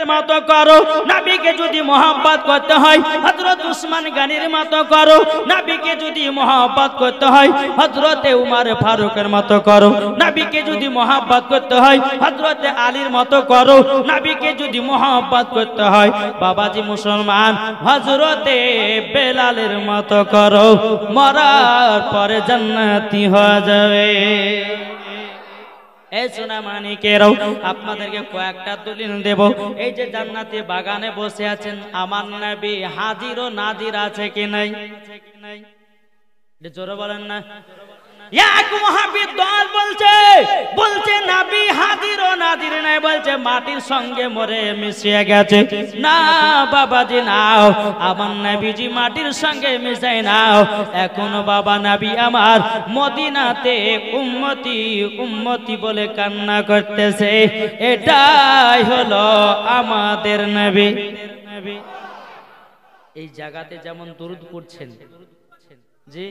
মতো করো, নবীকে যদি মহব্বত করতে হয় হযরত উসমান গনির মতো করো, নবীকে যদি মহব্বত করতে হয় হযরত উমর ফারুকের মতো করো, নবীকে যদি মহব্বত করতে হয় হযরত আলীর মতো করো, নবীকে যদি মহব্বত করতে হয় বাবাজি মুসলমান হযরত বেলালের মতো করো, মরার পরে জান্নাতি হয়ে যাবে। এই সোনা মানিকেরাও আপনাদেরকে কয়েকটা দলিল দেব। এই যে জান্নাতি বাগানে বসে আছেন আমার নবী হাজির ও নাজির আছে কি নাই? জোরে বলেন না। এক ওয়াহাবী দল বলছে নবী হাজির ও নাজির নাই, বলছে মাটির সঙ্গে মরে মিশিয়ে গেছে। না বাবাজি নাও, আমার নবীজি মাটির সঙ্গে মিশাই নাও। এখনো বাবা নবী আমার মদিনাতে উম্মতি উম্মতি বলে কান্না করতেছে। এটাই হলো আমাদের নবী। এই জায়গাতে যেমন দুরূদ পড়ছেন, জি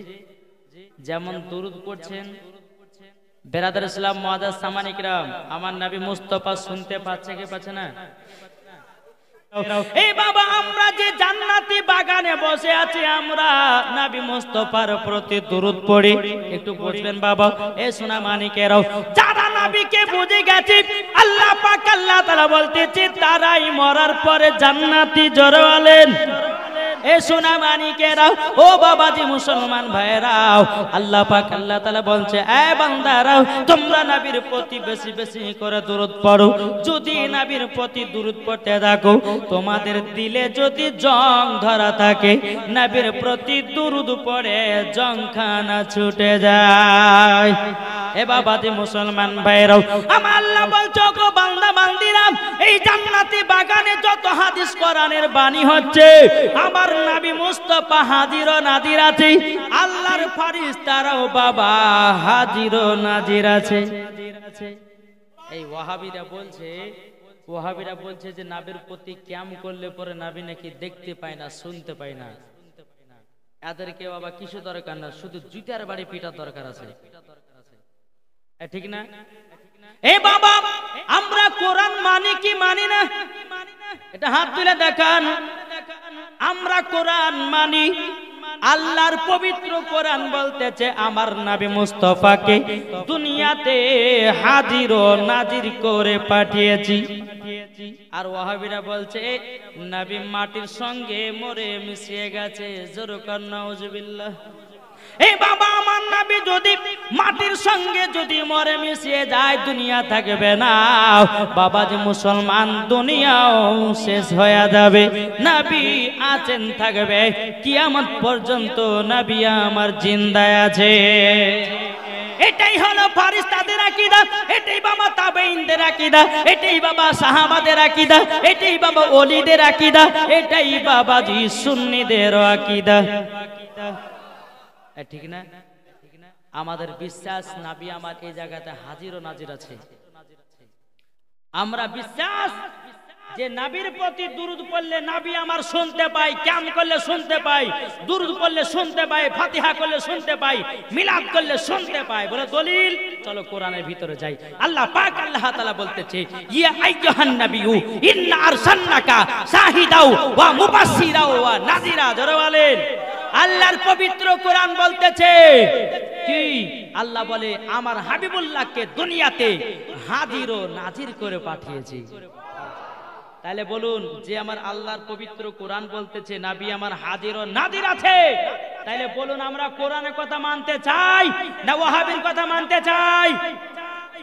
যেমন দুরূদ পড়ছেন, বেরাদার ইসলাম মুআজ্জাজ সামানী কিরাম আমার নবী মুস্তাফা শুনতে পাচ্ছে কি পাচ্ছে না? এই বাবা আমরা যে জান্নাতি বাগানে বসে আছি আমরা নবী মুস্তাফার প্রতি দুরূদ পড়ি, একটু বুঝবেন বাবা। এ সোনা মানিকেরাও যারা নবীকে বুঝে গেছে আল্লাহ পাক আল্লাহ তাআলা বলতেছে তারাই মরার পরে জান্নাতি। জোরে বলেন। এ সোনা মানিকেরাও ও বাবাজি মুসলমান ভাইরাও আল্লাহ পাক আল্লাহ তাআলা বলছে এ বান্দারাও তোমরা নবীর প্রতি বেশি বেশি করে দুরূদ পড়ো। যদি নবীর প্রতি দুরূদ পড়তে থাকো তোমাদের দিলে যদি জং ধরা থাকে নবীর প্রতি দুরূদ পড়ে জংখানা ছুটে যায়। এ বাবাজি মুসলমান ভাইরাও আমার আল্লাহ বলছো গো বান্দা বান্দিরা এই জান্নাতি বাগানে যত হাদিস কোরআনের বাণী হচ্ছে আমার নবী মুস্তাফা হাজির ও নাজির আছে। আল্লাহর ফেরেশতারাও বাবা হাজির ও নাজির আছে। এই ওয়াহাবীরা বলছে যে নবীর প্রতি ক্যাম করলে পরে নবী নাকি দেখতে পায় না শুনতে পায় না। এদেরকে বাবা কিছু দরকার না, শুধু জুতার বাড়ি পিটার দরকার আছে, ঠিক না? এই বাবা আমরা কোরআন মানি কি মানি না? এটা হাত তুলে দেখান। আমরা কোরআন মানি। আল্লাহর পবিত্র কোরআন বলতেছে আমার নবী মুস্তাফাকে দুনিয়াতে হাজির ও নাজির করে পাঠিয়েছি। আর ওয়াহাবীরা বলছে নবী মাটির সঙ্গে মরে মিশিয়ে গেছে। জোরে কান নাউজুবিল্লাহ। এই বাবা আমার নবী যদি মাটির সঙ্গে যদি মরে মিশিয়ে যায় দুনিয়া থাকবে না বাবাজি মুসলমান, দুনিয়াও শেষ হয়ে যাবে। নবী আছেন থাকবে কিয়ামত পর্যন্ত, নবী আমার জিন্দা আছে। এটাই হলো ফেরেশতাদের আকীদা, এটাই বাবা তাবেঈনদের আকীদা, এটাই বাবা সাহাবাদের আকীদা, এটাই বাবা ওলিদের আকীদা, এটাই বাবাজি সুন্নিদের আকীদা, ঠিক না? আমাদের বিশ্বাস নবী আমার এই জায়গাতে হাজির ও নাজির আছে। আমরা বিশ্বাস যে নবীর প্রতি দুরূদ পড়লে নবী আমার শুনতে পাই, কিয়াম করলে শুনতে পাই, দুরূদ পড়লে শুনতে পাই, ফাতিহা করলে শুনতে পাই, মিলাদ করলে শুনতে পাই। বলে দলিল, চলো কোরআনের ভিতরে যাই। আল্লাহ পাক আল্লাহ তাআলা বলতেছে ইয়া আইয়ুহান নাবিয়্যু ইন্না আরসালনাকা শাহিদাও ওয়া মুবাশশিরাও ওয়া নাযিরা। জোরে বলেন। আল্লাহর পবিত্র কোরআন বলতেছে কি? আল্লাহ বলে আমার হাবিবুল্লাহকে দুনিয়াতে হাজির ও নাজির করে পাঠিয়েছি। তাহলে বলুন যে আমার আল্লাহর পবিত্র কোরআন বলতেছে নবী আমার হাজির ও নাজির আছে, তাহলে বলুন আমরা কোরআনের কথা মানতে চাই না ওয়াহাবীর কথা মানতে চাই?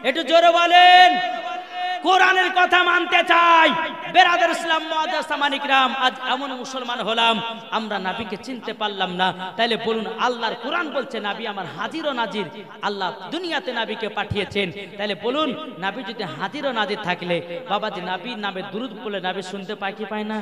একটু জোরে বলেন। কোরআনের কথা মানতে চাই। বেরাদার ইসলাম মুআজ্জাজ সামানী কিরাম আজ এমন মুসলমান হলাম আমরা নবীকে চিনতে পারলাম না, তাইলে বলুন আল্লাহর কোরআন বলছে নবী আমার হাজির ও নাজির, আল্লাহ দুনিয়াতে নবীকে পাঠিয়েছেন। তাইলে বলুন নবী যদি হাজির ও নাজির থাকলে বাবাজি নবীর নামে দুরূদ পড়লে নবী শুনতে পায় কি পায় না?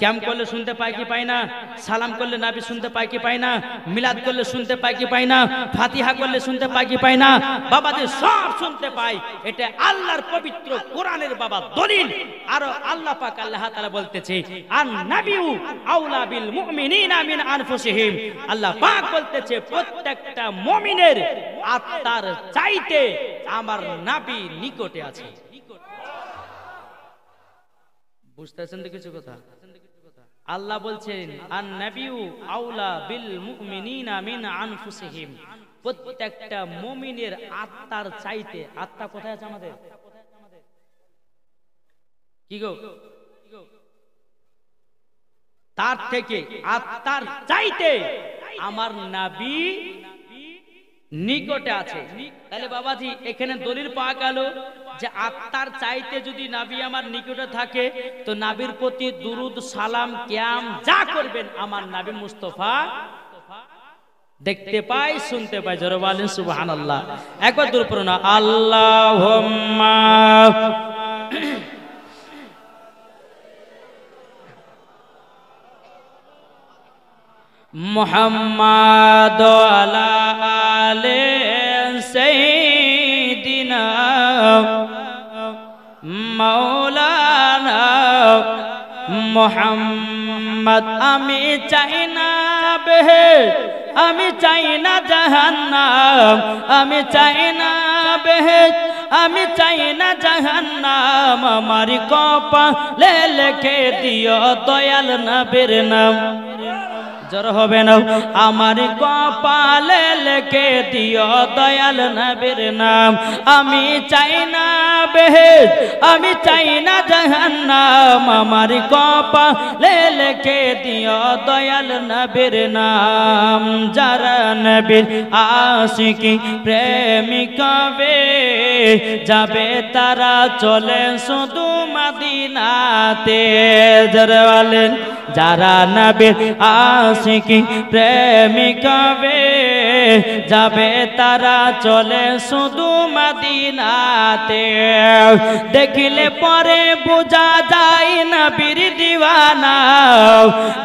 ক্যাম করলে শুনতে পায় কি পায় না? সালাম করলে নবী শুনতে পায় কি পায় না? মিলাদ করলে শুনতে পায় কি পায় না? ফাতিহা করলে শুনতে পায় কি পায় না? বাবাজি সব শুনতে পায়। এটা আল্লাহর পবিত্র কোরআনের বাবা দলিল। আর আল্লাহ পাক আল্লাহ তাআলা বলতেছে আন নাবিয়্যু আউলা বিল মুমিনিনা মিন আনফুসিহিম। আল্লাহ পাক বলতেছে প্রত্যেকটা মুমিনের আত্মার চাইতে আমার নবী নিকটে আছে। বুঝতেছেন তো কিছু কথা? আল্লাহ বলছেন আন নাবিয়্যু আউলা বিল মুমিনিনা মিন আনফুসিহিম, প্রত্যেকটা মুমিনের আত্মার চাইতে, আত্মা কোথায় আছে আমাদের? কি গো? তার থেকে আত্মার চাইতে আমার নবী নিকটে আছে। তাহলে বাবাজি এখানে দলিল পাওয়া গেল যে আত্মার চাইতে যদি নবী আমার নিকটে থাকে তো নবীর প্রতি দুরুদ সালাম কিয়াম যা করবেন আমার নবী মুস্তাফা দেখতে পাই, শুনতে পাই। জোরে বলেন সুবহানাল্লাহ। একবার দূর পড়ুন আল্লাহুম্মা মুহাম্মাদ আলা আলে সাইয়্যিদিনা মাওলানা মুহাম্মদ। আমি চাই না বেহেশত, আমি চাই না জাহান্নাম, আমি চাই না বেহেশত, আমি চাই না জাহান্নাম। আমার কপালে লিখে দিও দয়াল নবীর নাম। জোর হবে না? আমার কপালে লিখে দিও দয়াল নবীর নাম। আমি চাই না বেহেশত, আমি চাই না জাহান্নাম। আমার কপালে লিখে দিও দয়াল নবীর নাম। যারা নবীর আশিকি প্রেমিক হবে যাবে তারা চলে শুধু মদিনাতে। যারা বলেন যারা নবীর আশিকি প্রেমিক হবে যাবে তারা চলে শুধু মদিনাতে। দেখিলে পরে বোঝা যায় নবীর দিওয়ানা,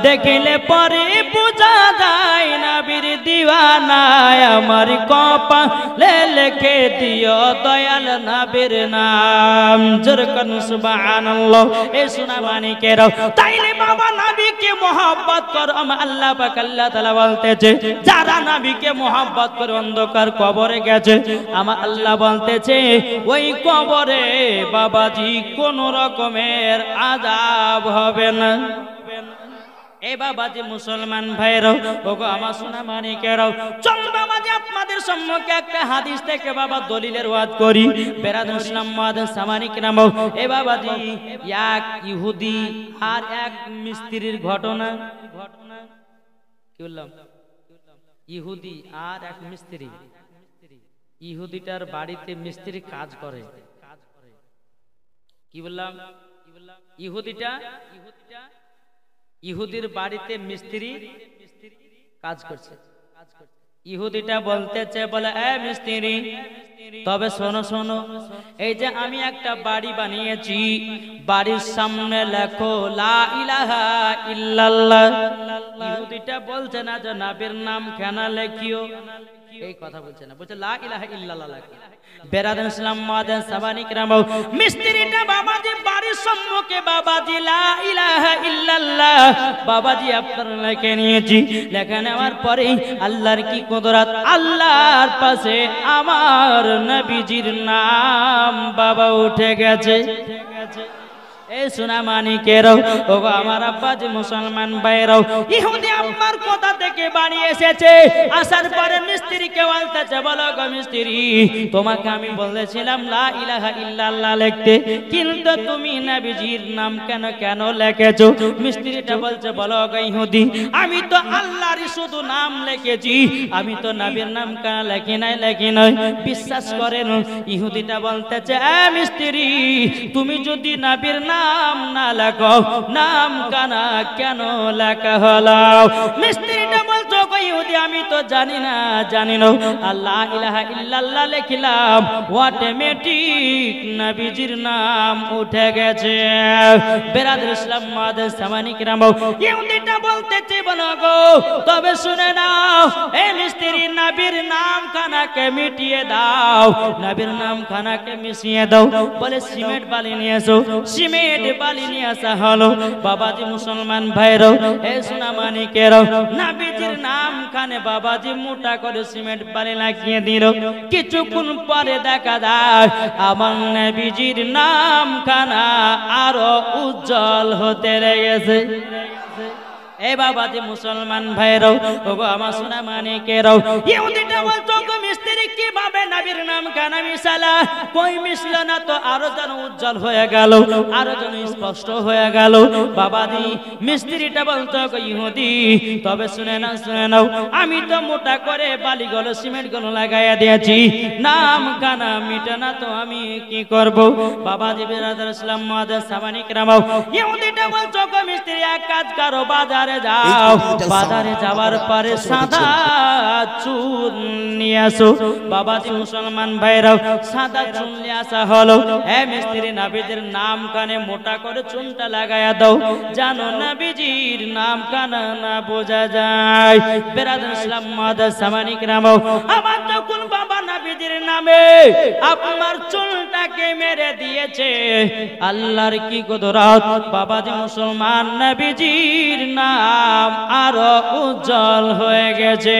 দেখিলে পরে বোঝা যায় নবীর দিওয়ানা। আমার কপালে লিখে দিও দয়াল নবীর নাম। জোরে করুন সুবহানাল্লাহ। এ সোনা মানিকেরাও, তাইলে বাবা নবীকে মহব্বত করো। আল্লাহ পাক আল্লাহ তাআলা বলতেছে যারা নবীকে মহব্বত করে অন্ধকার কবরে গেছে, আমার আল্লাহ বলতেছে ওই কবরে বাবাজি কোন রকমের আযাব হবে না। এ বাবাজি মুসলমান ভাইরাও, ওগো আমার সোনা মানিকেরাও, চল বাবাজি আপনাদের সম্মুখে একটা হাদিস থেকে বাবা দলিলের ওয়াজ করি। বেরাদুল ইসলাম মুআদ্দিন সামানিক নাম। এ বাবাজি এক ইহুদি আর এক মিস্ত্রির ঘটনা। কি বললাম? ইহুদি আর এক মিস্ত্রি। ইহুদিটার বাড়িতে মিস্ত্রি কাজ করে। কি বললাম? ইহুদির বাড়িতে মিস্ত্রি কাজ করছে। ইহুদিটা বলতেছে, বলে এ মিস্ত্রি, তবে শোনো শোনো, এই যে আমি একটা বাড়ি বানিয়েছি, বাড়ির সামনে লেখো লা ইলাহা ইল্লাল্লাহ। ইহুদিটা বলছে না যে নবীর নাম কেন লেখিও, এই কথা বলছে না, বলছে লা ইলাহা ইল্লাল্লাহ লেখো। বেরাদুল ইসলাম মুআদ্দিন সামানিক নাম। মিস্ত্রিটা বাবাজি বাড়ির সম্মুখে বাবাজি লা ইলাহা ইল্লাল্লাহ বাবাজি আপনার লেখে নিয়েছি। লেখা নেওয়ার পরে আল্লাহর কি কুদরত, আল্লাহর পাশে আমার নবীজির নাম বাবা উঠে গেছে। এই সোনা মানিকেরাও, ওগো আমার আব্বাজি মুসলমান ভাইরাও, ইহুদি আপনার কোথা থেকে বাড়ি এসেছে। আসার পরে মিস্ত্রিকে বলতেছে, বলো গো মিস্ত্রি, তোমাকে আমি বলেছিলাম লা ইলাহা ইল্লাল্লাহ লিখতে, কিন্তু তুমি নবীজির নাম কেন কেন লিখেছো? মিস্ত্রিটা বলছে, বলো গো ইহুদি, আমি তো আল্লাহরই শুধু নাম লিখেছি, আমি তো নবীর নাম কেন লিখি নাই। বিশ্বাস করেন? ইহুদিটা বলতেছে, এ মিস্ত্রি, তুমি যদি নবীর নাম না লেখো, নাম কানা কেন লেখা হলো? মিস্ত্রিটা বলছো, ইহুদি আমি তো জানি না আল্লাহ ইলাহা ইল্লাল্লাহ লিখলাম, অটোমেটিক নবীজির নাম উঠে গেছে। বেরাদুল ইসলাম মুআদ্দিন সামানিক নাম। ইহুদিটা বলতেছে, বলো গো, তবে শুনে নাও, এই মিস্ত্রি নবীর নাম খানাকে মিটিয়ে দাও, নবীর নাম খানাকে মিশিয়ে দাও। বলে সিমেন্ট বালি নিয়ে এসো। সিমেন্ট বালি নিয়ে আসা হলো। বাবাজি মুসলমান ভাইরাও, এ সোনা মানিকেরাও, নবীজির নাম খানে বাবাজি মোটা করে সিমেন্ট বালি লাগিয়ে দিল। কিছুক্ষণ পরে দেখা যায় আমার নবীজির নাম খানা আরো উজ্জ্বল হতে লেগেছে। এ বাবাজি মুসলমান ভাইরাও, ওগো আমার সোনা মানিকেরাও, ইহুদিটা বলতো গো মিস্ত্রি কিভাবে নবীর নাম কানা মিশালা? কই মিশলো না তো, আরো যেন উজ্জ্বল হয়ে গেল, আরো যেন স্পষ্ট হয়ে গেল। বাবাজি মিস্ত্রিটা বলতো গো ইহুদি, তবে শুনে নাও, আমি তো মোটা করে বালিগুলো সিমেন্টগুলো লাগাইয়া দিয়েছি, নাম কানা মিটে না তো আমি কি করব? বাবাজি বিরাদার ইসলাম মাদার সামানিকরাও, ইহুদিটা বলতো গো মিস্ত্রি এক কাজ করো, বাজারে যাও, বাজারে যাওয়ার পরে সাদা চুন নিয়ে আসো। বাবাজি মুসলমান ভাইরাও, সাদা চুন নিয়ে আসা হলো। এ মিস্ত্রি নবীজির নাম কানে মোটা করে চুনটা লাগায়া দাও, জানো নবীজির নাম কানা না বোঝা যায়। বিরাদার ইসলাম মাদার সামানিকরাও, আমার যখন বাবা নবীজির নামে আপনার চুলটাকে মেরে দিয়েছে, আল্লাহর কি কুদরত। বাবাজি মুসলমান নবীজির নাম আরো উজ্জ্বল হয়ে গেছে।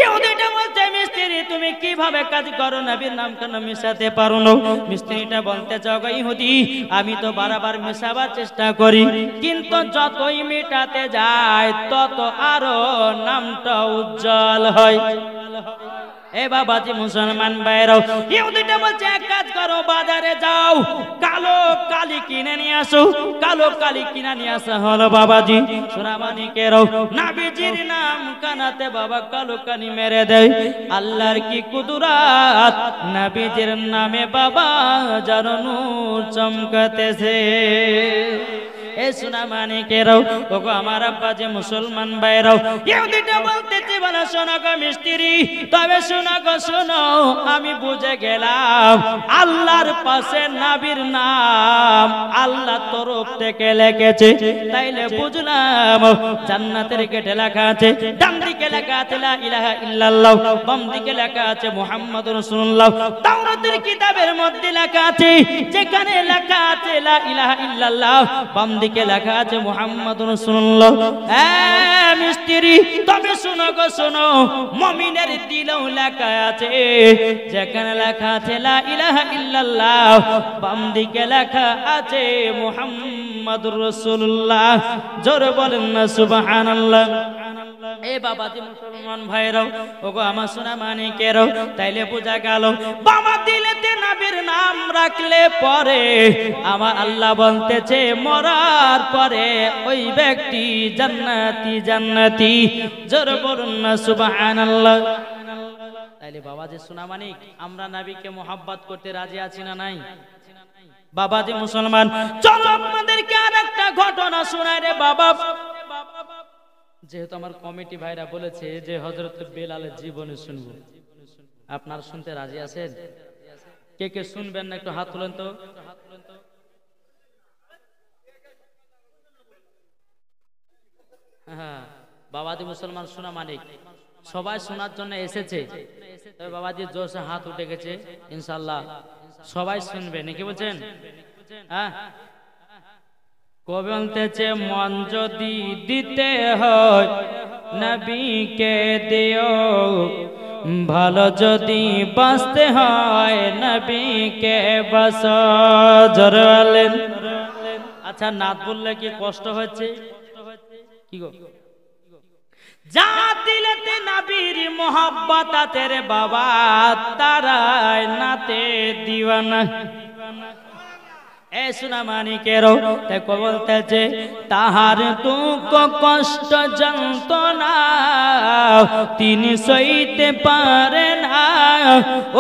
ইহুদিটা বলতে মিস্ত্রি তুমি কিভাবে কাজ করো, নবীর নাম কেন মিশাতে পারো না? মিস্ত্রিটা বলতে চাও গো ইহুদি, আমি তো বারবার মেশাবার চেষ্টা করি, কিন্তু যতই মেটাতে যায় তত আরো নামটা উজ্জ্বল হয়। এ বাবাজি মুসলমান ভাইরাও, ইহুদিটা বলছে এক কাজ করো, বাজারে যাও, কালো কালি কিনে নিয়ে আসো। কালো কালি কিনে নিয়ে আসা হলো। বাবাজি সোনামানিকেরাও, নবীজির নাম কানাতে বাবা কালো কালি মেরে দেয়। আল্লাহর কি কুদরত, নবীজির নামে বাবা যেন নূর চমকাতেছে। এ সোনামানিকেরাও, ওগো আমার আব্বাজি মুসলমান ভাইরাও, ইহুদিটা বলতেছে বলা শোনো গো মিস্ত্রি, তবে শোনো গো শোনো, আমি বুঝে গেলাম আল্লাহর পাশে নবীর নাম আল্লাহ তরফ থেকে লিখেছে, তাইলে বুঝলাম জান্নাতের গেটে লেখা আছে, ডান দিকে লেখা আছে লা ইলাহা ইল্লাল্লাহ, বাম দিকে লেখা আছে মুহাম্মাদুর রাসূলুল্লাহ। তাওরাতের কিতাবের মধ্যে লেখা আছে, যেখানে লেখা আছে লা ইলাহা ইল্লাল্লাহ, বাম দিকে লেখা আছে মুহাম্মাদুর রাসূলুল্লাহ। মিস্ত্রি তবে শোনো গো শোনো, মুমিনের দিলেও লেখা আছে, যেখানে লেখা আছে লা ইলাহা ইল্লাল্লাহ, বাম দিকে লেখা আছে মুহাম্মাদুর রাসূলুল্লাহ। জোরে বলেন না সুবহানাল্লাহ। এ বাবাজি মুসলমান ভাইরাও, ওগো আমার সোনা মানিকেরাও, তাইলে বোঝা গেল বাবা দিলেতে নবীর নাম রাখলে পরে আমার আল্লাহ বলতেছে মরার পরে ওই ব্যক্তি জান্নাতি জান্নাতি। জোরে বলুন না সুবহানাল্লাহ। তাইলে বাবাজি সোনা মানিক, আমরা নবীকে মোহাব্বত করতে রাজি আছি না নাই? বাবাজি মুসলমান, চলো আপনাদেরকে আরেকটা ঘটনা শোনাই রে বাবা। যেহেতু আমার কমিটি ভাইরা বলেছে যে হযরত বেলালের জীবনী শুনবো, আপনারা শুনতে রাজি আছেন? কে কে শুনবেন না একটু হাত তুলেন তো। হ্যাঁ, বাবাজি মুসলমান সোনা মানিক সবাই শোনার জন্য এসেছে, তবে বাবাজি জোশে হাত উঠে গেছে, ইনশাআল্লাহ সবাই শুনবে নাকি বলছেন? হ্যাঁ, কবি বলতেছে মন যদি দিতে হয় নবীকে দিও, ভালো যদি বাঁচতে হয় নবীকে বাঁচো। জোরে বলেন। আচ্ছা, নাত বললে কি কষ্ট হচ্ছে? কি গো, যা দিলেতে নবীর মোহাব্বত আছে রে বাবা, তারাই নাতে দিওয়ানা। এ সোনা মানিকেরও দেখো বলতেছে তাহার দুঃখ কষ্ট যন্ত্রণা তিনি সইতে পারে না,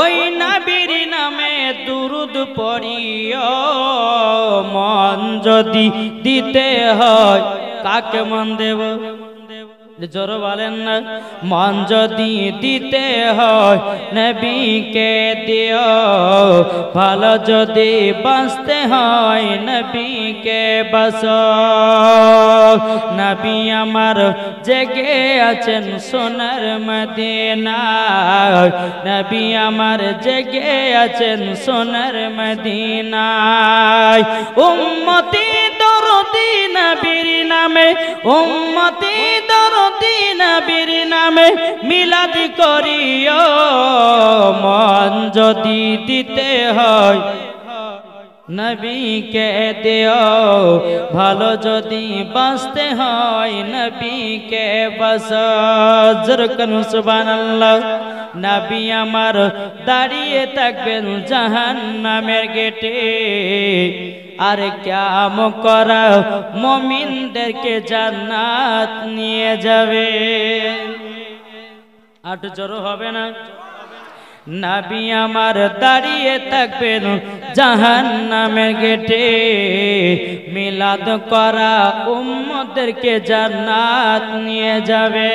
ওই নবীর নামে দুরুদ পড়িও। মন যদি দিতে হয় কাকে মন দেব? জোরে বলেন না। মন যদি দিতে হয় নবীকে দিও, ভালো যদি বাঁচতে হয় নবীকে বাঁচো। নবী আমার জেগে আছেন সোনার মদিনায়, নবী আমার জেগে আছেন সোনার মদিনায়। উম্মতি দরদি নবীর নামে উম্মতি দরদি নবীর নামে মিলাদ করিও মন যদি দিতে হয় নবীকে দিও ভালো যদি বাঁচতে হয় নবীকে বাঁচাও সুবহানাল্লাহ নবী আমার দাঁড়িয়ে থাকবেন জাহান্নামের গেটে আর কিয়াম করা মুমিনদেরকে জান্নাত নিয়ে যাবে আট জোর হবে না নবী আমার দাঁড়িয়ে থাকবেন জাহান্নামের গেটে মিলাদ করা উম্মতদেরকে জান্নাত নিয়ে যাবে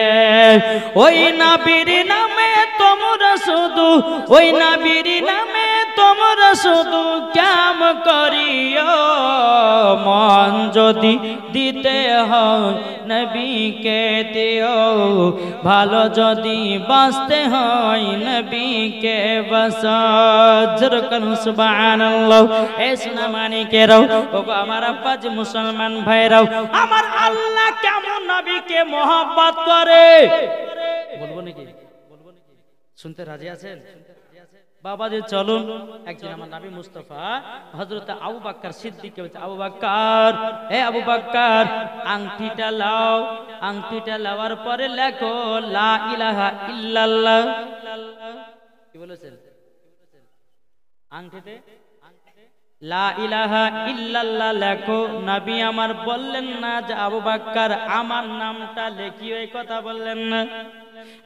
ওই নবীর নামে তোমরা শুধু ওই নবীর নামে তোমরা শুধু কাম করিও মন যদি দিতে হয় নবীকে দিও ভালো যদি বাঁচতে হয় নবীকে বাঁচাও সুবহানাল্লাহ এ সোনা মানিকেরাও ওগো আমার আব্বাজ মুসলমান ভাইরাও আমার আল্লাহ কেমন নবীকে মহব্বত করে বলবো নাকি শুনতে রাজি আছেন বাবাজি চলুন একদিন আমার নবী মুস্তাফা হযরত আবু বকর সিদ্দিককে বলছে আবু বকর হে আবু বকর আংটিটা লাও আংটিটা লাওয়ার পরে লেখো লা ইলাহা ইল্লাল্লাহ কি বলেছেন আংটিতে লা ইলাহা ইল্লাল্লাহ লেখো নবী আমার বললেন না যে আবু বকর আমার নামটা লিখিও এই কথা বললেন না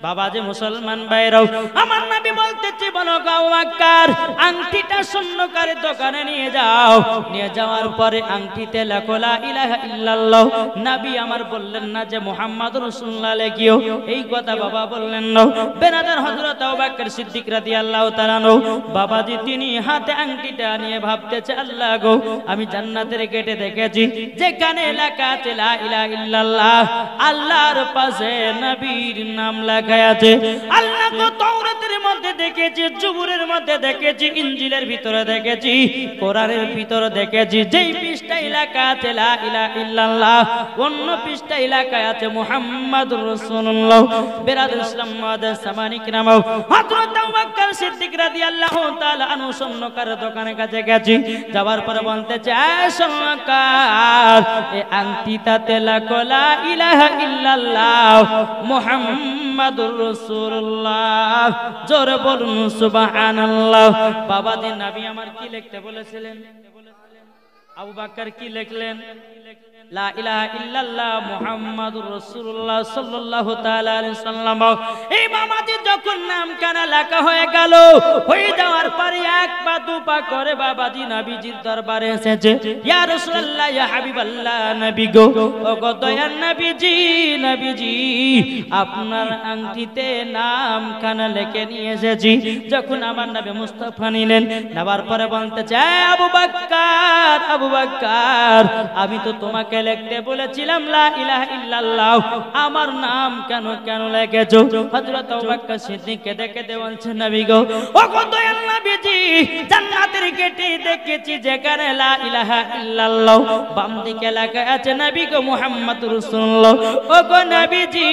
বাবাজি মুসলমান ভাইরাও আমার নবী বলতেছে বলো আবু বকর আংটিটা স্বর্ণকারের দোকানে নিয়ে যাও নিয়ে যাওয়ার পরে আংটিতে লেখো লা ইলাহা ইল্লাল্লাহ নবী আমার বললেন না যে মুহাম্মাদুর রাসূলুল্লাহ লিখিও এই কথা বাবা বললেন না বেনাদার হযরত আবু বকর সিদ্দিক রাদিয়াল্লাহু তাআলা আনহু বাবাজি তিনি হাতে আংটিটা নিয়ে ভাবতেছে আল্লাহ গো আমি জান্নাতের গেটে দেখেছি যেখানে লেখা আছে লা ইলাহা ইল্লাল্লাহ আল্লাহর পাশে নবীর নাম লেখা আছে আল্লাহ তো তাওরাতের মধ্যে দেখেছি জবুরের মধ্যে দেখেছি ইনজিলের ভিতরে দেখেছি কোরআনের ভিতরে দেখেছি যেই পৃষ্ঠায় লেখা আছে লা ইলাহা ইল্লাল্লাহ অন্য পৃষ্ঠায় লেখা আছে মুহাম্মাদুর রাসূলুল্লাহ বেরাদর ইসলাম মাদার সামানি কিরাম হযরত আবু বকর সিদ্দিক রাদিয়াল্লাহু তাআলা আনহু স্বর্ণকারের দোকানের কাছে গেছি যাওয়ার পরে বলতেছে এই স্বর্ণকার এই আংটিটাতে লেখো লা ইলাহা ইল্লাল্লাহ মুহাম্মাদুর রাসূলুল্লাহ জোরে বলুন সুবহানাল্লাহ বাবাজি নবী আমার কি লিখতে বলেছিলেন আবু বকর কি লিখলেন লা ইলাহা ইল্লাল্লাহ মুহাম্মাদুর রাসূলুল্লাহ সাল্লাল্লাহু তাআলা আলাইহি সাল্লাম এই বাবাজি যখন নাম কানা লেখা হয়ে গেল হয়ে যাওয়ার পরে এক পা দু পা করে বাবাজি নবীজির দরবারে এসেছে ইয়া রাসূলুল্লাহ ইয়া হাবিবাল্লাহ নবী গো ওগো দয়ার নবীজি নবীজি আপনার আংটিতে নাম কানা লিখে নিয়ে এসেছি যখন আমার নবী মুস্তাফা নিলেন নেবার পরে বলতেছে আবু বকর আবু বকর আমি তো তোমাকে লিখতে বলেছিলাম লা ইলাহা ইল্লাল্লাহ আমার নাম কেন কেন লিখেছো হযরত আবু বকর সিদ্দিককে দেখে বলছেন নবী গো ওগো দয়াল নবীজি জান্নাতের গেটে দেখেছি যেখানে লা ইলাহা ইল্লাল্লাহ বাম দিকে লেখা আছে নবী গো মুহাম্মাদুর রাসূলুল্লাহ ওগো নবীজি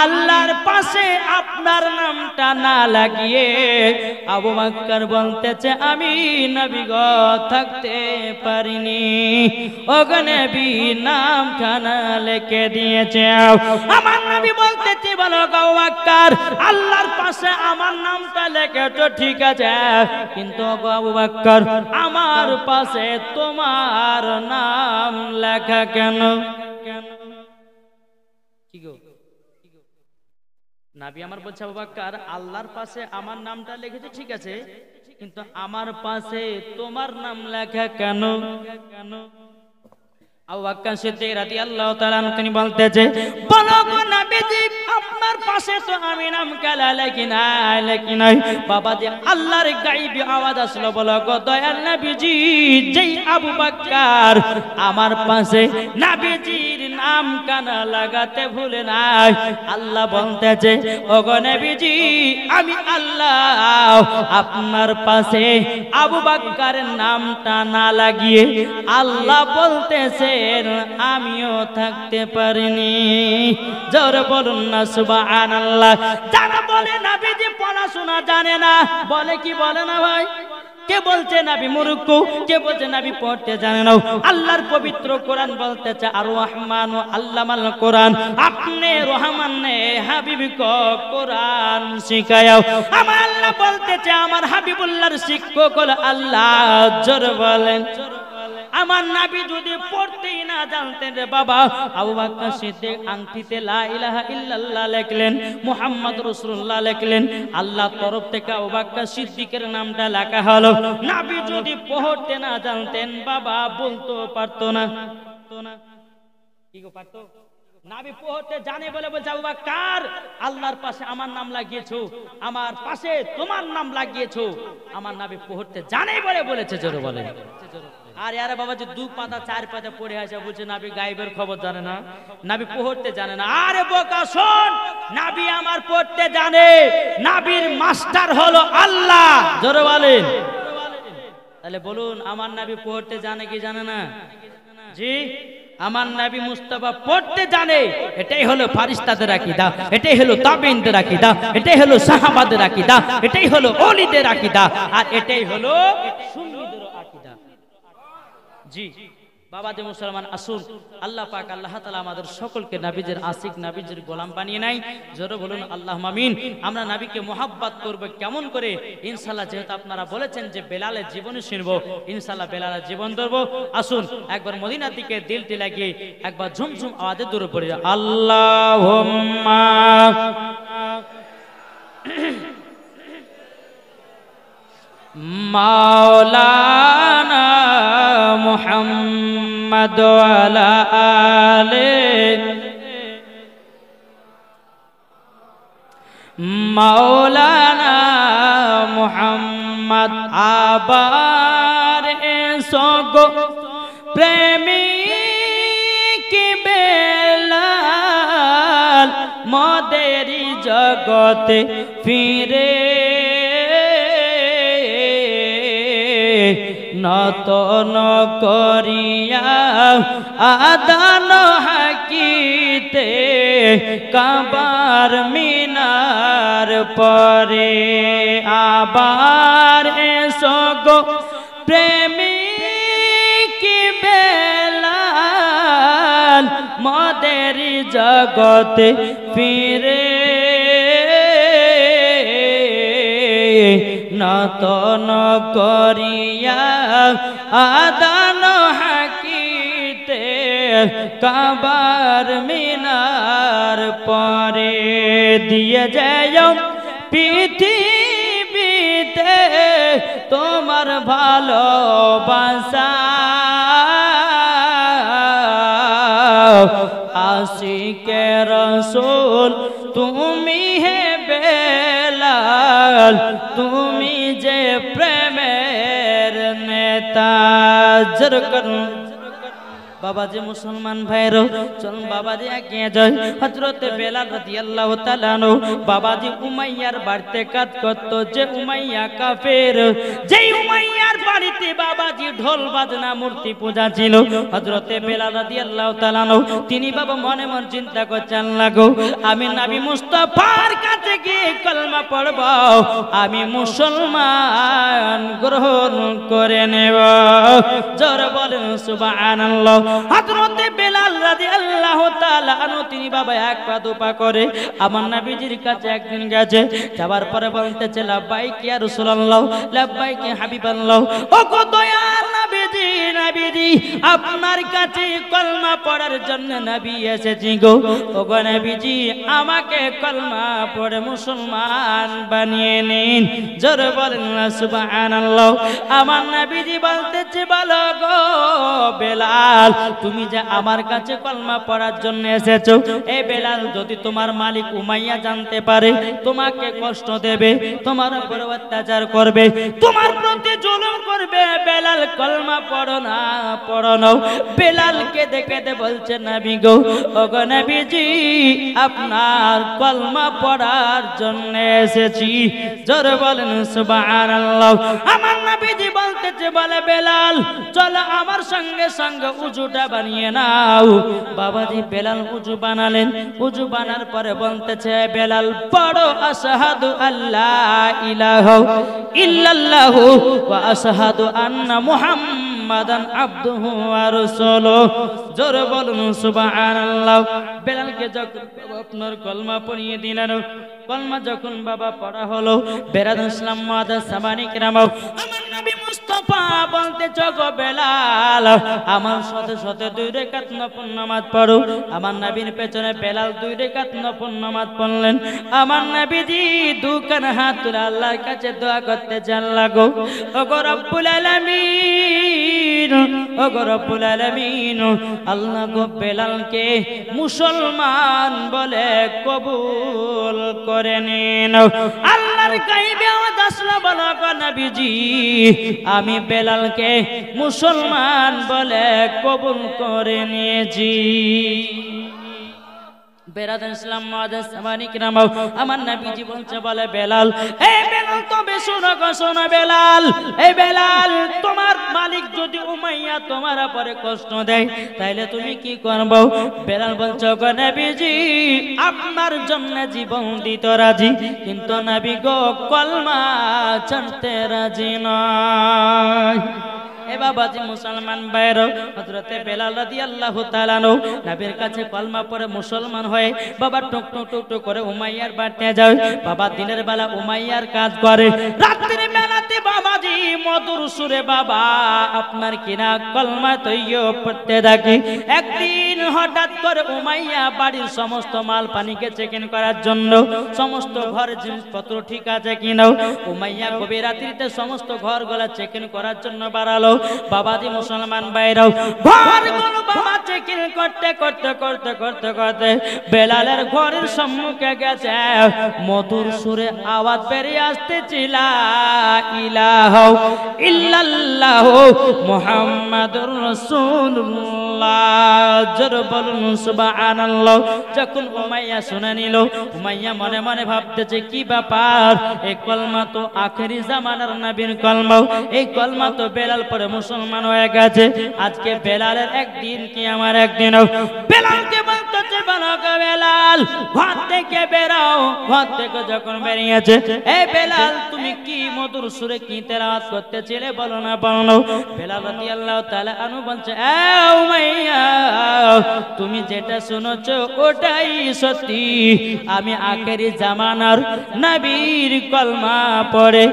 আল্লাহর পাশে আপনার নামটা না লাগিয়ে আবু বকর বলতেছে আমি নবী গো থাকতে পারিনি ওগো নবী নাম খানা লিখে দিয়েছে আমার নবী বলতেছে বলো আবু বকর আল্লাহর পাশে আমার নামটা লিখেছো ঠিক আছে কিন্তু আবু বকর আমার পাশে তোমার নাম লেখা কেন কি গো নবী আমার বলছে আবু বকর আল্লাহর পাশে আমার নামটা লিখেছে ঠিক আছে কিন্তু আমার পাশে তোমার নাম লেখা কেন কেন আবু বকর সিদ্দিক রাদিয়াল্লাহু তাআলা আনহু তিনি বলতেছে বলো গো নবীজি আপনার পাশে তো আমি নাম কালা লিখি নাই বাবাজি আল্লাহর গায়বী আওয়াজ আসলো বলো গো দয়াল নবীজি যেই আবু বকর আমার পাশে নবীজির আম কানা লাগাতে ভুলে নাই। আল্লাহ বলতেছে ওগো নবীজি আমি আল্লাহ আপনার পাশে আবু বকরের নামটা না লাগিয়ে আল্লাহ বলতেছেন আমিও থাকতে পারিনি। জোরে বলুন না সুবহানাল্লাহ। যারা বলে নবীজি পড়াশোনা জানে না, বলে কি বলে না ভাই? কে বলছে নবী মূর্খ, কে বলছে নবী পড়তে জানে না? আল্লাহর পবিত্র কোরআন বলতেছে আর রহমান আল্লামাল কোরআন, আপনি রহমান নে হাবিব কো কোরআন শিখাও। আমার আল্লাহ বলতেছে আমার হাবিবুল্লাহর শিক্ষক হলো আল্লাহ। জোরে বলেন। আমার নবী যদি পড়তেই না জানতেন রে বাবা, আবু বকর সিদ্দিক আংটিতে লা ইলাহা ইল্লাল্লাহ লিখলেন, মুহাম্মদ রাসূলুল্লাহ লিখলেন, আল্লাহর তরফ থেকে আবু বকর সিদ্দিকের নামটা লেখা হলো। নবী যদি পড়তে না জানতেন বাবা বলতে পারতো না। কি গো পারতো? নবী পড়তে জানে বলে বলছে আবু বকর আল্লাহর পাশে আমার নাম লাগিয়েছো, আমার পাশে তোমার নাম লাগিয়েছো। আমার নবী পড়তে জানে বলে বলেছে। জোরে বলেন। আর यार বাবা যে দু পাতা চার পাতা পড়ে আসে বলছে নবী গায়েবের খবর জানে না, নবী পড়তে জানে না। আরে বোকা শোন, নবী আমার পড়তে জানে, নবীর মাস্টার হলো আল্লাহ। জোরে বলেন। তাহলে বলুন আমার নবী পড়তে জানে কি জানে না? জি আমার নবী মুস্তাফা পড়তে জানে। এটাই হলো ফারিস্তাদের আকীদা, এটাই হলো তাবেঈনদের আকীদা, এটাই হলো সাহাবাদের আকীদা, এটাই হলো ওলিদের আকীদা, আর এটাই হলো সুন্নিদের আকীদা। জি বাবা যে মুসলমান আসুন, আল্লাহ পাক আল্লাহ তাআলা আমাদের সকলকে নবীদের আশিক নবীদের গোলাম বানিয়ে নাই। জোরে বলুন আল্লাহুম্মা আমিন। আমরা নবীকে মোহাব্বত করব কেমন করে? ইনশাআল্লাহ যেহেতু আপনারা বলেছেন যে বেলালের জীবনী শুনবো, ইনশাআল্লাহ বেলালের জীবন ধরবো। আসুন একবার মদিনার দিকে দিলটি লাগিয়ে একবার ঝুমঝুম আওয়াজে দূরে পড়ে যাও আল্লাহুম্মা মাওলানা মুহাম্মদ ওয়ালা আলে মাওলানা মুহাম্মদ। আবার এসো গো প্রেমিক বেলাল, মদেরি জগতে ফিরে নতন করিয়া আদান হাকিতে কাবার মিনার পরে। আবার এসো গো প্রেমিক বেলাল, মদেরি জগতে ফিরে নতন করিয়া আদান হাকিতে কাবার মিনার পরে। দিয়ে যাও পৃথিবীতে তোমার ভালোবাসা, আশিকে রাসূল তুমি হে বেলাল, তুমি যে প্রেমের নেতা। জোরে করুন বাবাজি মুসলমান ভাইরো চলুন বাবাজি এগিয়ে যাই। হযরত বেলাল রাদিয়াল্লাহু তাআলা আনহু বাবাজি উমাইয়ার বাড়িতে কাজ করত। যে উমাইয়া কাফের, যেই উমাইয়ার বাড়িতে বাবাজি ঢোল বাজনা মূর্তি পূজা ছিল, হযরত বেলাল রাদিয়াল্লাহু তাআলা আনহু তিনি বাবা মনে মনে চিন্তা করছেন লাগো আমি নবী মুস্তাফার কাছে গিয়ে কলমা পড়ব, আমি মুসলমান গ্রহণ করে নেব। জোরে বলেন সুবহানাল্লাহ। হযরত বেলাল রাদিয়াল্লাহু তাআলা আনহু তিনি বাবা এক পা দুপা করে আমার নবীজির কাছে একদিন গেছে। যাবার পরে বলতেছে লাব্বাইক ইয়া রাসূলুল্লাহ, লাব্বাইক ইয়া হাবিবাল্লাহ। ও গো দয়ার নবীজি, নবীজি আপনার কাছে কলমা পড়ার জন্য নবী এসেছি গো। ও গো নবীজি আমাকে কলমা পড়ে মুসলমান বানিয়ে নিন। জোরে বলেন সুবহানাল্লাহ। আমার নবীজি বলতেছে বলো গো বেলাল, তুমি যে আমার কাছে কলমা পড়ার জন্য এসেছো, এই বেলাল যদি তোমার মালিক উমাইয়া জানতে পারে তোমাকে কষ্ট দেবে, তোমার উপর অত্যাচার করবে, তোমার প্রতি জুলুম করবে। বেলাল কলমা পড়ো না, পড়ো না। বেলালকে দেখে বলছে নবী গো, ওগো নবীজি আপনার কলমা পড়ার জন্য এসেছি। জোরে বলেন সুবহানাল্লাহ। আমার নবীজি বলতেছে, বলে বেলাল চলো আমার সঙ্গে সঙ্গে উজুটা বানিয়ে নাও। বাবাজি বেলাল উজু বানালেন, উজু বানার পরে বলতেছে, বেলাল পড়ো আশহাদু আল্লা ইলাহা ইল্লাল্লাহু ওয়া আশহাদু আন্না মুহাম্মাদান আবদুহু ওয়া রাসূলুহু। জোরে বলুন সুবহানাল্লাহ। বেলালকে যখন আপনার কলমা পড়িয়ে দিলেন, কলমা যখন বাবা পড়া হলো, বেরাদ ইসলাম মাদার সামানি কিরাম, আমার নবী মুস্তাফা বলতে গো বেলাল আমার সাথে সাথে 2 রাকাত নফল নামাজ পড়ো। আমার নবীর পেছনে বেলাল 2 রাকাত নফল নামাজ পড়লেন। আমার নবীজি দুখান হাত তুলে আল্লাহর কাছে দোয়া করতে চান, লাগো ওগো রব্বুল আলামিন, ওগো রব্বুল আলামিন, আল্লাহ গো বেলালকে মুসলমান বলে কবুল করে নিন। আল্লাহর গায়বে আওয়াজ আসলো, বলো গো নবীজি আমি বেলালকে মুসলমান বলে কবুল করে নিয়েছি। বেরাদার ইসলাম মাদার সামানি কিরাম, আমার নবীজি বলছে, বলে বেলাল, এই বেলাল তবে শোনো গো, শোনো বেলাল, এই বেলাল তোমার মালিক যদি উমাইয়া তোমার উপরে কষ্ট দেয় তাইলে তুমি কি করবে? বেলাল বলছে, গো নবীজি আপনার জন্য জীবন দিতে রাজি, কিন্তু নবী গো কলমা ছাড়তে রাজি নয়। এ বাবাজি মুসলমান ভাইরা, হযরতে বেলাল রাদিয়াল্লাহু তাআলা নবীর কাছে কলমা পড়ে মুসলমান হয়ে বাবা টুক টুক টুক টুক করে উমাইয়ার বাড়িতে যায়। বাবা দিনের বেলা উমাইয়ার কাজ করে, রাত্রির বেলাতে বাবাজি মধুর সুরে বাবা আপনার কিনা কলমা তৈয় পড়তে থাকে। একদিন হঠাৎ করে উমাইয়া বাড়ির সমস্ত মাল পানিকে চেকিং করার জন্য, সমস্ত ঘর জিনিসপত্র ঠিক আছে কিনা, উমাইয়া গভীর রাত্রিতে সমস্ত ঘরগুলা চেকিং করার জন্য বাড়ালো। বাবাজি মুসলমান ভাইরাও ঘরগুলো বাবা চেকিং করতে করতে করতে করতে করতে বেলালের ঘরের সম্মুখে গেছে, মধুর সুরে আওয়াজ বেরিয়ে আসতেছে, লা ইলাহা ইল্লাল্লাহু মুহাম্মাদুর রাসূলুল্লাহ। জোরে বলুন সুবহানাল্লাহ। যখন উমাইয়া শুনে নিল, উমাইয়া মনে মনে ভাবতেছে, কি ব্যাপার, এই কলমা তো আখেরি জামানার নবীর কলমা, এই কলমা তো বেলাল পরে মুসলমান হয়ে গেছে, আজকে বেলালের একদিন কি আমার একদিন। বেলালকে বলতেছে, বলো গো বেলাল ঘর থেকে বেরাও। ঘর থেকে যখন বেরিয়েছে, এই বেলাল তুমি কি মধুর সুরে কি তেলাওয়াত করতেছিলে, বলো না বলো না। বেলাল রাদিয়াল্লাহু তাআলা আনহু বলছে, এ উমাইয়া তুমি যেটা শুনেছো ওটাই সত্যি, আমি আখেরি জামানার নবীর কলমা পড়ে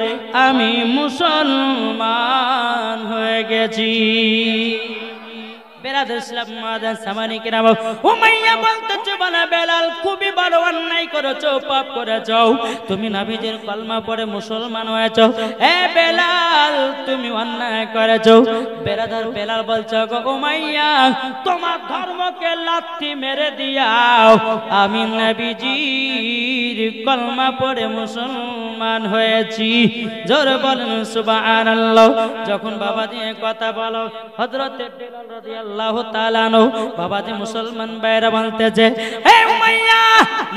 আমি মুসলমান হয়ে গেছি। বেরাদার ইসলাম মাদার সামানি কিরাম, উমাইয়া বলতেছে, বলে বেলাল খুবই বড় অন্যায় করেছো, পাপ করেছো, তুমি নবীজির কলমা পড়ে মুসলমান হয়েছো, এ বেলাল তুমি অন্যায় করেছো। বেরাদার বেলাল বলছে, গো উমাইয়া তোমার ধর্মকে লাথি মেরে দিয়াও, আমি নবীজির কলমা পড়ে মুসলমান হয়েছি। জোরে বলেন সুবহানাল্লাহ। যখন বাবা দিয়ে কথা বলো, হযরতে বেলাল রাদিয়াল্লাহু তাআলা বাবাজি মুসলমান ভাইরা বলতেছে, হে উমাইয়া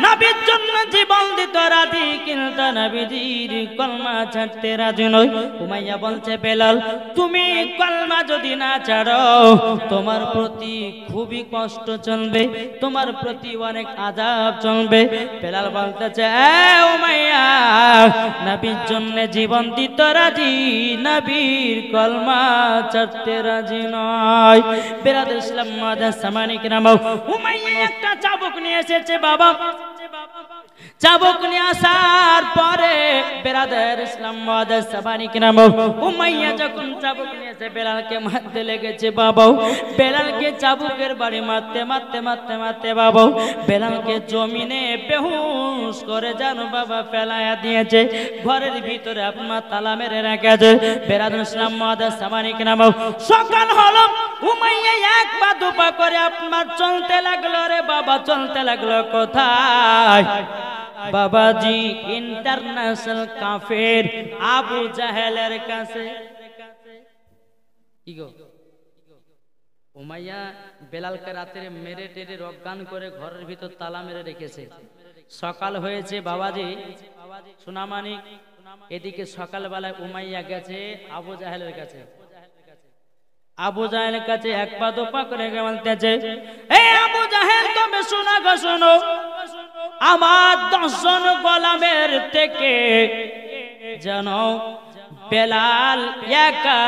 নবীর জন্য জীবন দিতে রাজি, কিন্তু নবীজির কলমা ছাড়তে রাজি নয়। উমাইয়া বলছে, বেলাল তুমি কলমা যদি না ছাড়ো তোমার প্রতি খুবই কষ্ট চলবে, তোমার প্রতি অনেক আযাব চলবে। বেলাল বলতেছে, এ উমাইয়া নবীর জন্য জীবন দিতে রাজি, নবীর কলমা ছাড়তে রাজি নয়। বেরাদার ইসলাম মাদার সামানি কিরাম, উমাইয়া একটা চাবুক নিয়ে এসেছে বাবা। চাবুক নিয়ে আসার পরে বেরাদার ইসলাম মাদার সামানি কিরাম, উমাইয়া যখন চাবুক নিয়ে এসে বেলালকে মারতে লেগেছে বাবা। বেলালকে চাবুকের বাড়ি মারতে মারতে মারতে মারতে বাবা বেলালকে জমিনে বেহুশ করে জানো বাবা ফেলায়া দিয়েছে, ঘরের ভিতরে আপনার তালা মেরে রেখেছে। বেরাদার ইসলাম মাদার সামানি কিরাম, সকাল হলো, উমাইয়া পা দুপা করে আপনার চলতে লাগলো রে বাবা, চলতে লাগলো কোথায়? বাবাজি ইন্টারন্যাশনাল কাফের আবু জাহেলের কাছে। কি গো, উমাইয়া বেলালকে রাতে মেরে টেরে অজ্ঞান করে ঘরের ভিতর তালা মেরে রেখেছে। সকাল হয়েছে বাবাজি সোনামানিক, এদিকে সকালবেলায় উমাইয়া গেছে আবু জাহেলের কাছে। আবু জাহেলের কাছে এক পা দুপা করে বলতেছে, এ আবু জাহেল তুমি শোনা গো শোনো, আমার 10 জন গোলামের থেকে যেন বেলাল একা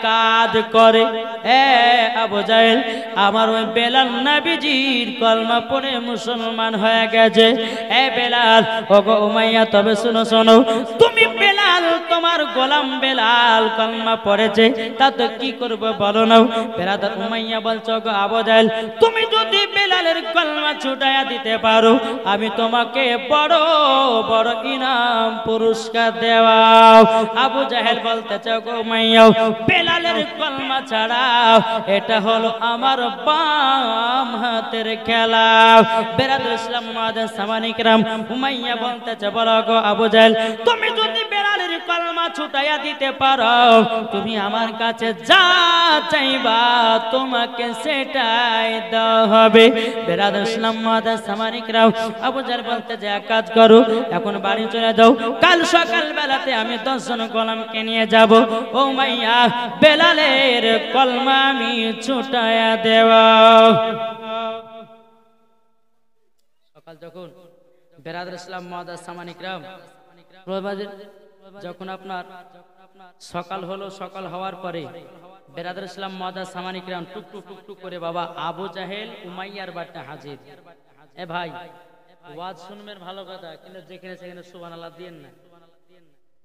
কাজ করে। এ আবু জাহেল, আমার ওই বেলাল নবীজির কলমা পড়ে মুসলমান হয়ে গেছে। এ বেলাল, ওগো উমাইয়া তবে শুনো শোনো, তুমি বেলাল, তোমার গোলাম বেলাল কলমা পড়েছে, তা তো কি করবে বলো না। বেরাদার উমাইয়া বলছো, গো আবু জাহেল, তুমি যদি বেলালের কলমা ছুটাইয়া দিতে পারো, আমি তোমাকে বড় বড় ইনাম পুরস্কার দেওয়াও। আবু জাহেল বলতেছে, গো উমাইয়া, বেলালের কলমা ছাড়াও, এটা হলো আমার বাম হাতের খেলা। বেরাদুল ইসলাম মুআজ্জাজ সামানী کرام, উমাইয়া বলতেছে, বলো গো আবু জাহেল, তুমি যদি বেলালের কলমা ছুটাইয়া দিতে পারো, তুমি আমার কাছে যা চাইবা তোমাকে সেটাই দেওয়া হবে। বেরাদুল ইসলাম মুআজ্জাজ সামানী کرام, আবু জাহেল বলতেছে, এক কাজ করো, এখন বাড়ি চলে যাও, কাল সকাল বেলাতে আমি 10 জন গোলামকে নিয়ে যাব। ও মাইয়া, বেলালের কলমা আমি ছুটায়া দেব। সকাল যখন বেরাদুল ইসলাম মুআজ্জাজ সামানী کرام, যখন আপনার সকাল হলো, সকাল হওয়ার পরে বেরাদুল ইসলাম মুআজ্জাজ সামানী کرام টুক টুক টুক করে বাবা আবু জাহেল উমাইয়ার বাড়িতে হাজির। এ ভাই, ওয়াজ শুনবেন ভালো কথা, কিন্তু যেখানে সেখানে সুবহানাল্লাহ দিয়েন না,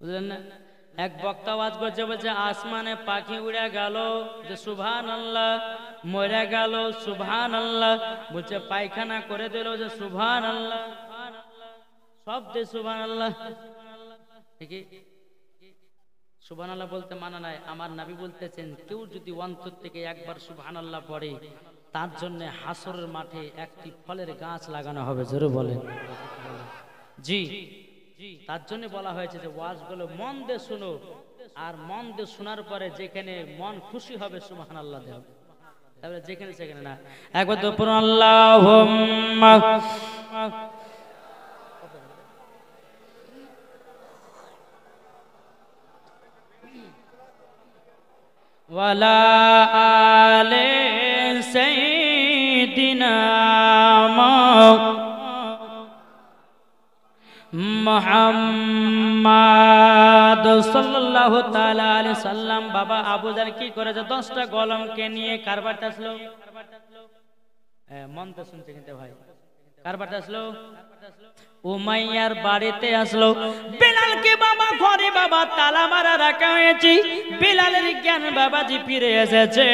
বুঝলেন না? এক বক্তা ওয়াজ করছে, বলছে আসমানে পাখি উড়ে গেল যে সুবহানাল্লাহ, মরে গেল সুবহানাল্লাহ, বলছে পায়খানা করে দিল যে সুবহানাল্লাহ, সব দে সুবহানাল্লাহ। ঠিকই, সুবহানাল্লাহ বলতে মানা নাই। আমার নবী বলতেছেন, কেউ যদি অন্তর থেকে একবার সুবহানাল্লাহ পড়ে, তার জন্য হাসরের মাঠে একটি ফলের গাছ লাগানো হবে। জোরে বলেন জি। তার জন্য বলা হয়েছে যে ওয়াজগুলো মন দিয়ে শুনো, আর মন দিয়ে শোনার পরে যেখানে মন খুশি হবে সুবহানাল্লাহ দেব, তাহলে যেখানে সেখানে না। একবার তো পড়ুন আল্লাহুম্মা ওয়ালা আলে সাইয়্যিদিনা মুহাম্মদ সাল্লাল্লাহু তাআলা আলাইহি সাল্লাম। বাবা আবু জাহেল কি করেছে, 10টা গোলামকে নিয়ে কার বাড়িতে আসলো? মন তো শুনছে কিন্তু ভাই, কার বাড়িতে আসলো? উমাইয়ার বাড়িতে আসলো। বেলালকে বাবা ঘরে বাবা তালা মারা রাখা হয়েছে। বেলালের জ্ঞান বাবাজি ফিরে এসেছে।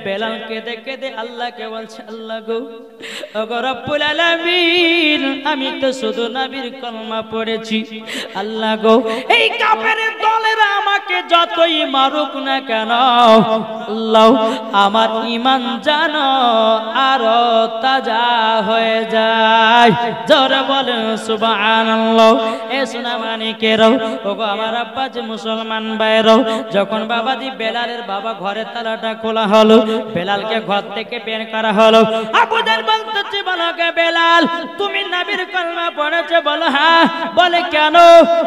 বেলাল কেঁদে কেঁদে আল্লাহকে বলছে, আল্লাহ গো, ওগো রব্বুল আলামিন, আমি তো শুধু নবীর কলমা পড়েছি। আল্লাহ গো, এই কাফের দলেরা আমাকে যতই মারুক না কেন, আল্লাহ আমার ঈমান জানো আরো তাজা হয়ে যায়। জোরে বলেন সুবহানাল্লাহ। এ সোনা মানিকেরাও, ওগো আমার আব্বাজি মুসলমান ভাইরাও, যখন বাবাজি বেলালের বাবা ঘরের তালাটা খোলা হলো, বেলালকে ঘর থেকে বের করা হলো। আবু জাহেল বলতেছে, বলো গে বেলাল, তুমি নবীর কলমা পড়েছো? বলো হ্যাঁ। বলে কেন?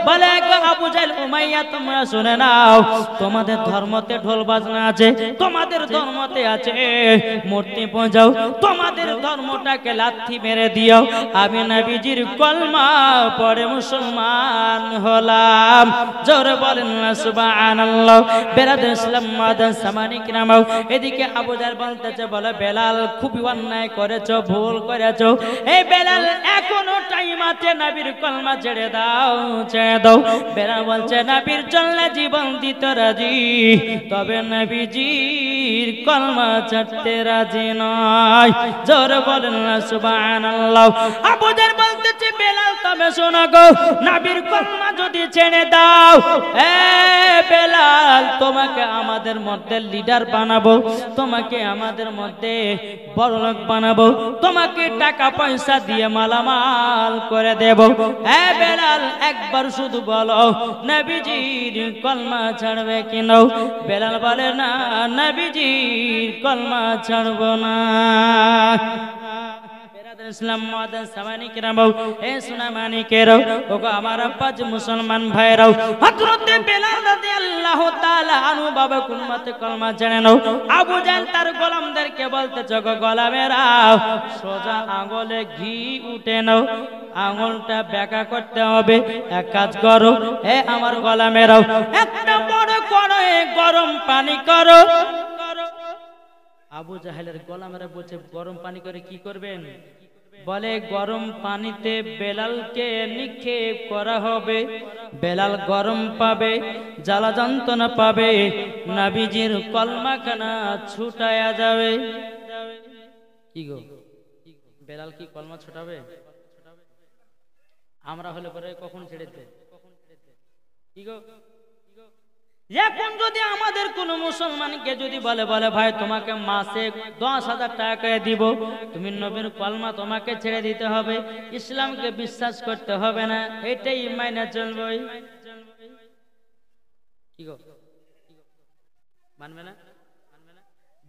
বলে আবু জাহেল উমাইয়া, তোমরা শুনে নাও, তোমাদের ধর্মতে ঢোল বাজনা আছে, তোমাদের ধর্মতে আছে মূর্তি পূজাও, তোমাদের ধর্মটাকে লাথি মেরে দিও। আমি নবীজির কলমা পড়ে মুসলমান হলাম। জোরে বলেন না সুবহানাল্লাহ। বেরাদুল ইসলাম মুআজ্জাজ সামানী کرام, এদিকে আবু জাহেল বলতেছে, বলে বেলাল খুবই অন্যায় করেছো, ভুল করেছো। এই বেলাল এখনো টাইম আছে, নবীর কলমা ছেড়ে দাও, ছেড়ে দাও। বেলাল বলছে, নবীর জন্য জীবন দিতে রাজি, তবে নবীজির কলমা ছাড়তে রাজি নয়। জোরে বলেন না সুবহানাল্লাহ। আবু জাহেল বলতেছে, বেলাল তবে শোনো গো, নবীর কলমা যদি ছেড়ে দাও, বেলাল তোমাকে আমাদের মধ্যে লিডার বানাবো, তোমাকে আমাদের মধ্যে বড়লোক বানাবো, তোমাকে টাকা পয়সা দিয়ে মালামাল করে দেব। বেলাল একবার শুধু বলো নবীজির কলমা ছাড়বে কি নাও? বেলাল বলে না, নবীজির কলমা ছাড়বো না। ইসলাম মাদান সামানি কেরামও, এ সোনা মানিকেরও, ওগো আমার আব্বাজ মুসলমান ভাইরাও, হযরত বেলাল রাদিয়াল্লাহু তাআলা আনহু বাবা কুলমাতে কলমা ছেড়ে নাও। আবু জাহেল তার গোলামদেরকে বলতেছে, গো গোলামেরা, সোজা আঙ্গুলে ঘি উঠে নাও, আঙ্গুলটা বেঁকা করতে হবে। এক কাজ করো, আমার গোলামেরাও, একটা বড় করে গরম পানি করো। আবু জাহেলের গোলামেরা বলছে, গরম পানি করে কি করবেন? বলে গরম পানিতে বেলালকে নিক্ষেপ করা হবে, বেলাল গরম পাবে, জ্বালা যন্ত্রণা পাবে, নবীজির কলমাখানা ছুটায়া যাবে। কি গো, বেলাল কি কলমা ছুটাবে? আমরা হলে পরে কখন ছেড়ে দে? কি গো, এখন যদি আমাদের কোন মুসলমানকে যদি বলে ভাই তোমাকে মাসে 10,000 টাকা করে দিব, তুমি নবীর কলমা তোমাকে ছেড়ে দিতে হবে, ইসলামকে বিশ্বাস করতে হবে না, এটাই মাইনে চলবে, কি গো, মানবে না?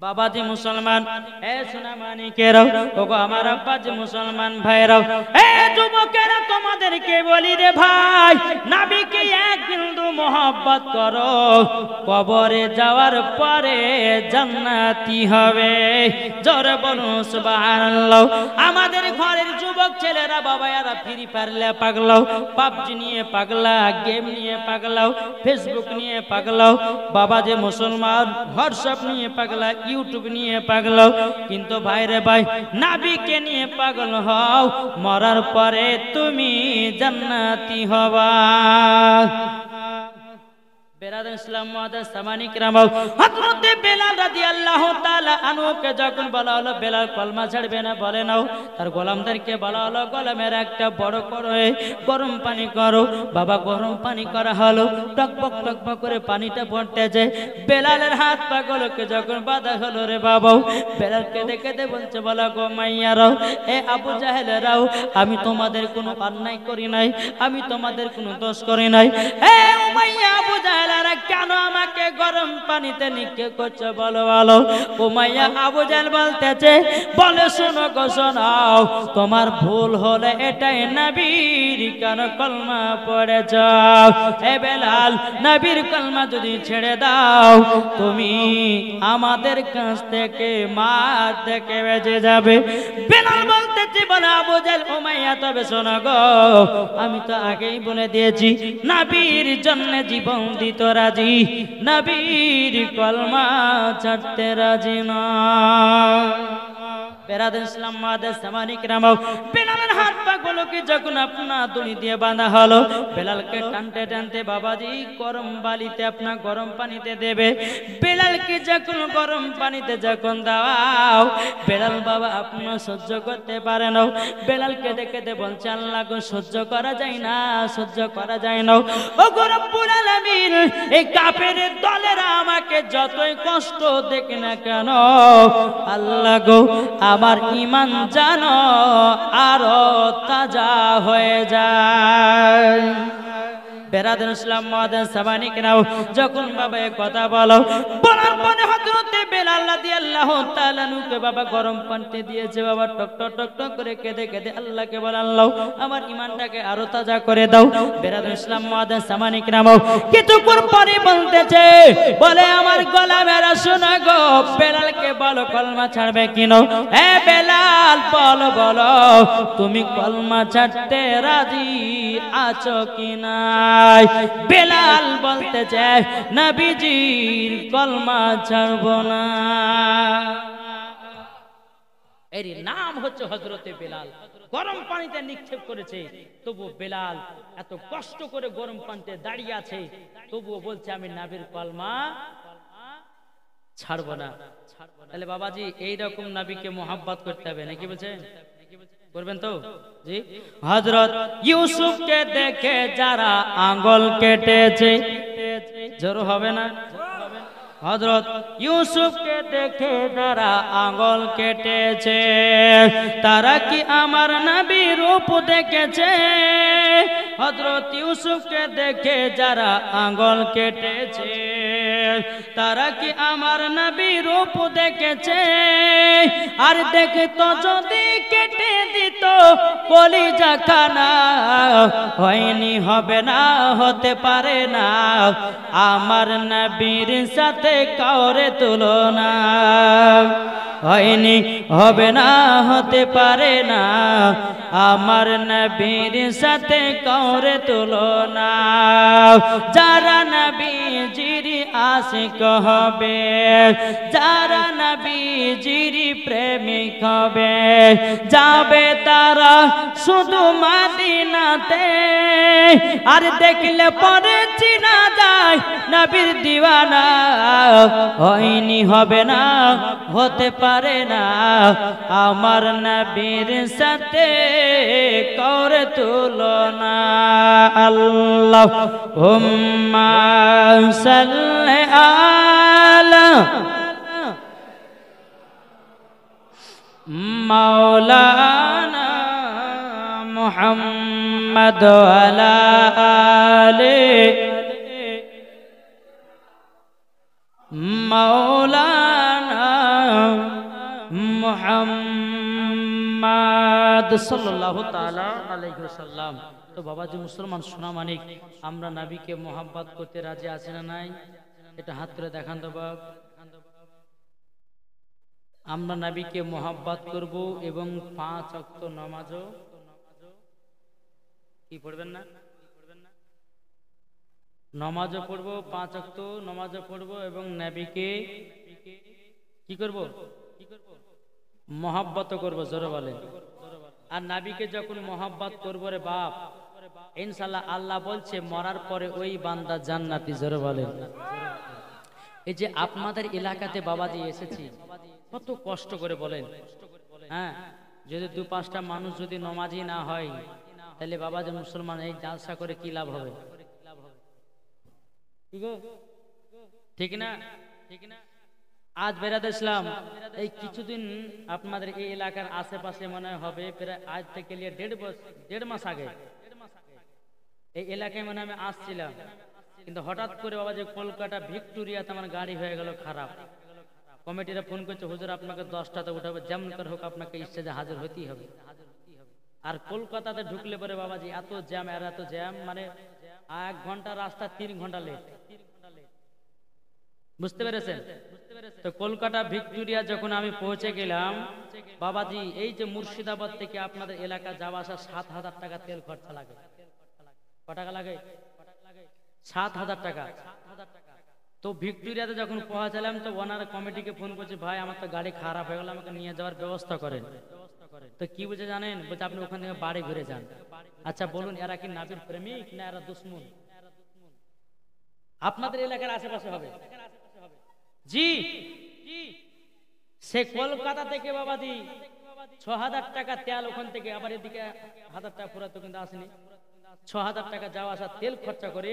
বাবাজি মুসলমান, সোনা মানিকেরাও, ওগো আমার আব্বাজি মুসলমান ভাইরাও, যুবকেরা তোমাদেরকে বলি রে ভাই, নবীকে এক বিন্দু মহব্বত করো, কবরে যাওয়ার পরে জান্নাতি হবে। জোরে বলুন সুবহানাল্লাহ। আমাদের ঘরের যুবক ছেলেরা বাবায়ারা ফ্রি ফায়ারে পাগলাও, পাবজি নিয়ে পাগলা, গেম নিয়ে পাগলাও, ফেসবুক নিয়ে পাগলাও, বাবাজি মুসলমান হোয়াটসঅ্যাপ নিয়ে পাগলা, ইউটিউব নিয়ে পাগল। কিন্তু ভাইরে ভাই, নবীকে নিয়ে পাগল হও, মরার পরে তুমি জান্নাতি হবা। বেরাদার ইসলাম মুআদ্দাস সামানি কিরামাও, হযরত বেলাল রাদিয়াল্লাহু তাআলা আনহুকে যখন বলা হলো বেলাল কলমা ছাড়বে না, বলে নাও, তার গোলামদেরকে বলা হলো গোলামের একটা বড় করে গরম পানি করো। বাবা গরম পানি করা হলো, টকবক টকবক করে পানিটা পড়তেছে। বেলালের হাত পাগুলোকে যখন বাঁধা হলো রে বাবা, বেলালকে দেখে বলছে, বলা গো মাইয়ারাও, আবু জাহেলেরাও, আমি তোমাদের কোনো অন্যায় করি নাই, আমি তোমাদের কোনো দোষ করি নাই। উমাইয়া আবু জাহেল কেন আমাকে গরম পানিতে নিক্ষেপ করছো বলো বলো? উমাইয়া আবু জাহেল বলতেছে, বলে শোনো গো শোনাও, তোমার ভুল হলে এটাই নবীর কেন কলমা পড়েছ। বেলাল, নবীর কলমা যদি ছেড়ে দাও, তুমি আমাদের কাছ থেকে মার থেকে বেঁচে যাবে। বেলাল বলতেছে, বলে আবু জাহেল, উমাইয়া তবে শোনো গো, আমি তো আগেই বলে দিয়েছি নবীর জন্য জীবন দিতে রাজি, নবীর কলমা ছাড়তে রাজি না। বেরাদার ইসলাম মুআদ্দাস সামানি কিরামাও, বেলালের হাত পাগুলোকে যখন আপনার দড়ি দিয়ে বাঁধা হলো, বেলালকে টানতে টানতে বাবাজি গরম বালিতে আপনার গরম পানিতে দেবে। বেলালকে যখন গরম পানিতে যখন দাও, বেলাল বাবা আপনার সহ্য করতে পারে না। বেলালকে দেখে বলছে, আল্লাহ গো, সহ্য করা যায় না, সহ্য করা যায় না। ও গো রব্বুল আলামিন, এই কাফেরের দলেরা আমাকে যতই কষ্ট দেখ না কেন, আল্লাহ গো, আমার ঈমান জানো আরো তাজা হয়ে যায়। বেরাদার ইসলাম মুআদ্দাস সামানি কিরামাও, যখন বাবা এই কথা বলো, বলার পরে হযরত বেলাল রাদিয়াল্লাহু তাআলা আনহুকে বাবা গরম পানিতে দিয়েছে। বাবা টক টক টক টক করে কেঁদে কেঁদে আল্লাহকে বলে, আল্লাহ আমার ঈমানটাকে আরো তাজা করে দাও। বেরাদার ইসলাম মুআদ্দাস সামানি কিরামাও, কিছুক্ষণ পরে বলতেছে, বলে আমার গোলামেরা শোনো গো, বেলালকে বলো কলমা ছাড়বে কিনো। বেলাল বলো বলো, তুমি কলমা ছাড়তে রাজি আছো কিনা? বেলাল বলতে চায়, নবীজির কলমা ছাড়ব না। এর নাম হচ্ছে হযরতে বেলাল। গরম পানিতে নিক্ষেপ করেছে, তবু বেলাল এত কষ্ট করে গরম পানিতে দাঁড়িয়ে আছে, তবুও বলছে আমি নবীর কলমা ছাড়ব না। তাহলে বাবাজি এইরকম নবীকে মোহাব্বত করতে হবে নাকি বলছেন? করবেন তো জি। হযরত ইউসুফকে দেখে যারা আঙ্গুল কেটেছে, জোর হবে না? হযরত ইউসুফকে দেখে যারা আঙ্গুল কেটেছে, তারা কি আমার নবীর রূপ দেখেছে? হযরত ইউসুফকে দেখে যারা আঙ্গুল কেটেছে, তারা কি আমার নবীর রূপ দেখেছে? আর দেখতো যদি কেটে দিত কলিজা খানা, হয়নি, হবে না, হতে পারে না আমার নবীর সাথে কাউরে তুলনা। হয়নি, হবে না, হতে পারে না আমার নবীর সাথে কাউরে তুলনা। যারা নবীজির আশিক হবে, যারা নবীজির প্রেমিক হবে, যাবে তারা শুধু মদিনাতে। আর দেখলে পরে চিনা যায় নবীর দিওয়ানা। হয়নি, হবে না, হতে পারে না আমার নবীর সাথে কাউরে তুলনা। আল্লাহুম্মা সাল্লি আলা মাওলানা মুহাম্মদ ওয়ালা আলি মাওলানা মুহাম্মদ সাল্লাল্লাহু তাআলা আলাইহি ওয়াসাল্লাম। তো বাবাজি মুসলমান সোনা মানিক, আমরা নবীকে মোহাব্বত করতে রাজি আছি না নাই? এটা হাত তুলে দেখান তো বাপ। আমরা নবীকে মোহাব্বত করব এবং 5 ওয়াক্ত নামাজও কি পড়বেন না? নামাজও পড়বো, 5 ওয়াক্ত নামাজও পড়বো এবং নবীকে কি করব? মোহাব্বত করব, জোরে বলেন। আর নবীকে যখন মোহাব্বত করব রে বাপ, ইনশাআল্লাহ আল্লাহ বলছে মরার পরে ওই বান্দা জান্নাতি, জোরে বলেন। এই যে আপনাদের এলাকাতে বাবাজি এসেছি, কত কষ্ট করে বলেন। হ্যাঁ, যদি 2-5টা মানুষ যদি নামাজি না হয়, তাহলে বাবাজি মুসলমান এই জালসা করে কি লাভ হবে? ঠিক না? ঠিক না? আজ বেরাতে ইসলাম এই কিছুদিন আপনাদের এই এলাকার আশেপাশে মনে হবে প্রায় আজ থেকে নিয়ে 1.5 মাস আগে এই এলাকায় মনে আমি আসছিলাম, কিন্তু হঠাৎ করে বাবা যে কলকাতা ভিক্টোরিয়াতে আমার গাড়ি হয়ে গেল খারাপ। কমিটিরা ফোন করছে, হুজুর আপনাকে 10টাতে উঠাবে, যেমন করে হোক আপনাকে স্টেজে হাজির হতেই হবে। আর কলকাতাতে ঢুকলে পরে বাবাজি এত জ্যাম, আর এত জ্যাম, মানে 1 ঘন্টা রাস্তা 3 ঘন্টা লেট। বুঝতে পেরেছেন? তো কলকাতা ভিক্টোরিয়া যখন আমি পৌঁছে গেলাম বাবাজি, এই যে মুর্শিদাবাদ থেকে আপনাদের এলাকা যাওয়া আসা 7,000 টাকা তেল খরচা লাগে। ক টাকা লাগে? 7,000 টাকা। তো ভিক্টোরিয়াতে যখন পৌঁছালাম তো ওনার কমিটিকে ফোন করছে, ভাই আমার তো গাড়ি খারাপ হয়ে গেল, আমাকে নিয়ে যাওয়ার ব্যবস্থা করেন। তো কি বুঝে জানেন? বলছে আপনি ওখান থেকে বাড়ি ঘুরে যান। আচ্ছা বলুন, এরা কি নবীর প্রেমিক না এরা দুশমন? আপনাদের এলাকার আশেপাশে হবে জি। সে কলকাতা থেকে বাবাজি 6,000 টাকা তেল, ওখান থেকে আবার এদিকে 1,000 টাকা পুরাতো কিন্তু আসেনি। 6,000 টাকা যাওয়া আসা তেল খরচা করে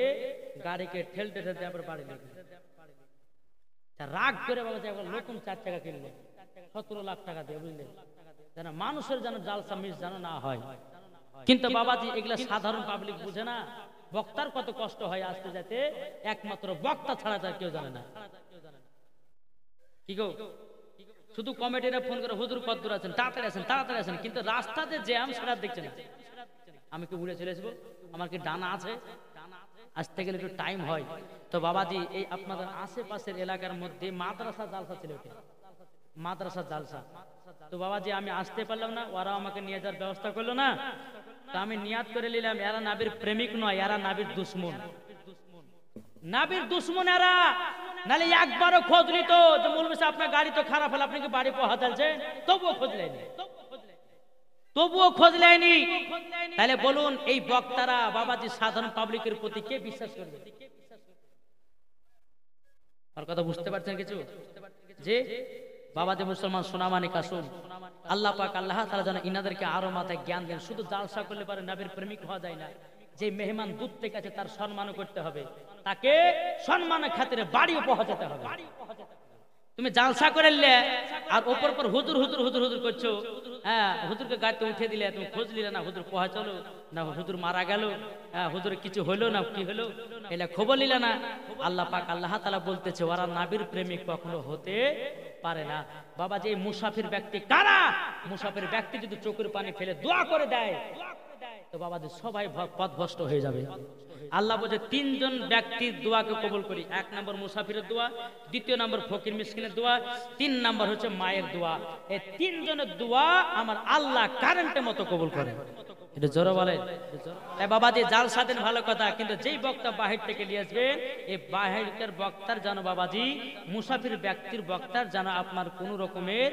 গাড়িকে ঠেলতে ঠেলতে আবার বাড়ি লেগে রাগ করে বাবাজি একবার নতুন 4 টাকা কিনলেন 17 লাখ টাকা দিয়ে, বুঝলেন? যেন মানুষের যেন জালসা মিস যেন না হয়। কিন্তু বাবাজি এগুলা সাধারণ পাবলিক বুঝে না। বক্তার কত কষ্ট হয় আসতে যেতে, একমাত্র বক্তা ছাড়া তার কেউ জানে না। কি গো, শুধু কমিটিরা ফোন করে হুজুর কদ্দুর আছেন, তাড়াতাড়ি আসেন, তাড়াতাড়ি আসেন, কিন্তু রাস্তাতে জ্যাম সেটা দেখছে না। আমি কি উড়ে চলে আসবো? আমার কি ডানা আছে? আসতে গেলে একটু টাইম হয়। তো বাবাজি এই আপনাদের আশেপাশের এলাকার মধ্যে মাদ্রাসা জালসা ছিল, মাদ্রাসা জালসা। তো বাবাজি আমি আসতে পারলাম না, ওরা আমাকে নিয়ে যাওয়ার ব্যবস্থা করলো না। তো আমি নিয়াত করে নিলাম এরা নবীর প্রেমিক নয়, এরা নবীর দুশমন। নবীর দুশমন এরা, নালে একবারও খোঁজ নিত যে মৌলভী সাহেব আপনার গাড়ি তো খারাপ হলো, আপনি কি বাড়ি পৌঁছা চলছে? তবুও খোঁজ নেয়নি, তবুও খোঁজ নেয়নি। তাহলে বলুন এই বক্তারা বাবাজি সাধারণ পাবলিকের প্রতি কে বিশ্বাস করবে? আর কথা বুঝতে পারছেন কিছু? যে বাবাজি মুসলমান সোনামানি কাসুম, আল্লাহ পাক আল্লাহ তাআলা যেন ইনাদেরকে আরো মাথায় জ্ঞান দেন। শুধু জালসা করলে পারে নবীর প্রেমিক হওয়া যায় না। যে মেহমান দূর থেকে আছে তার সম্মানও করতে হবে, তাকে সম্মানের খাতিরে বাড়িও পৌঁছাতে হবে। তুমি জালসা করলে আর ওপর পর হুজুর হুজুর হুজুর হুজুর করছো, হ্যাঁ হুজুরকে গাড়িতে উঠে দিলে, তুমি খোঁজ নিলে না হুজুর পৌঁছালো না, হুজুর মারা গেল, হ্যাঁ হুজুর কিছু হলো না, কি হলো এলা খবর নিলে না। আল্লাহ পাক আল্লাহ তাআলা বলতেছে ওরা নবীর প্রেমিক কখনো হতে পারে না। বাবা যে মুসাফির ব্যক্তি কারা? মুসাফির ব্যক্তি যদি চোখের পানি ফেলে দোয়া করে দেয় তো বাবা যে সবাই পথভ্রষ্ট হয়ে যাবে। আল্লাহ বলে তিনজন ব্যক্তির দোয়াকে কবুল করি। এক নম্বর মুসাফিরের দোয়া, দ্বিতীয় নম্বর ফকির মিসকিনের দোয়া, তিন নম্বর হচ্ছে মায়ের দোয়া। এই তিনজনের দোয়া আমার আল্লাহ কারেন্টের মতো কবুল করে। এটা জোরে বলে। তাই বাবা যে জালসা দেন ভালো কথা, কিন্তু যেই বক্তা বাহির থেকে নিয়ে আসবেন এই বাহিরের বক্তার যেন বাবাজি মুসাফির ব্যক্তির বক্তার যেন আপনার কোনো রকমের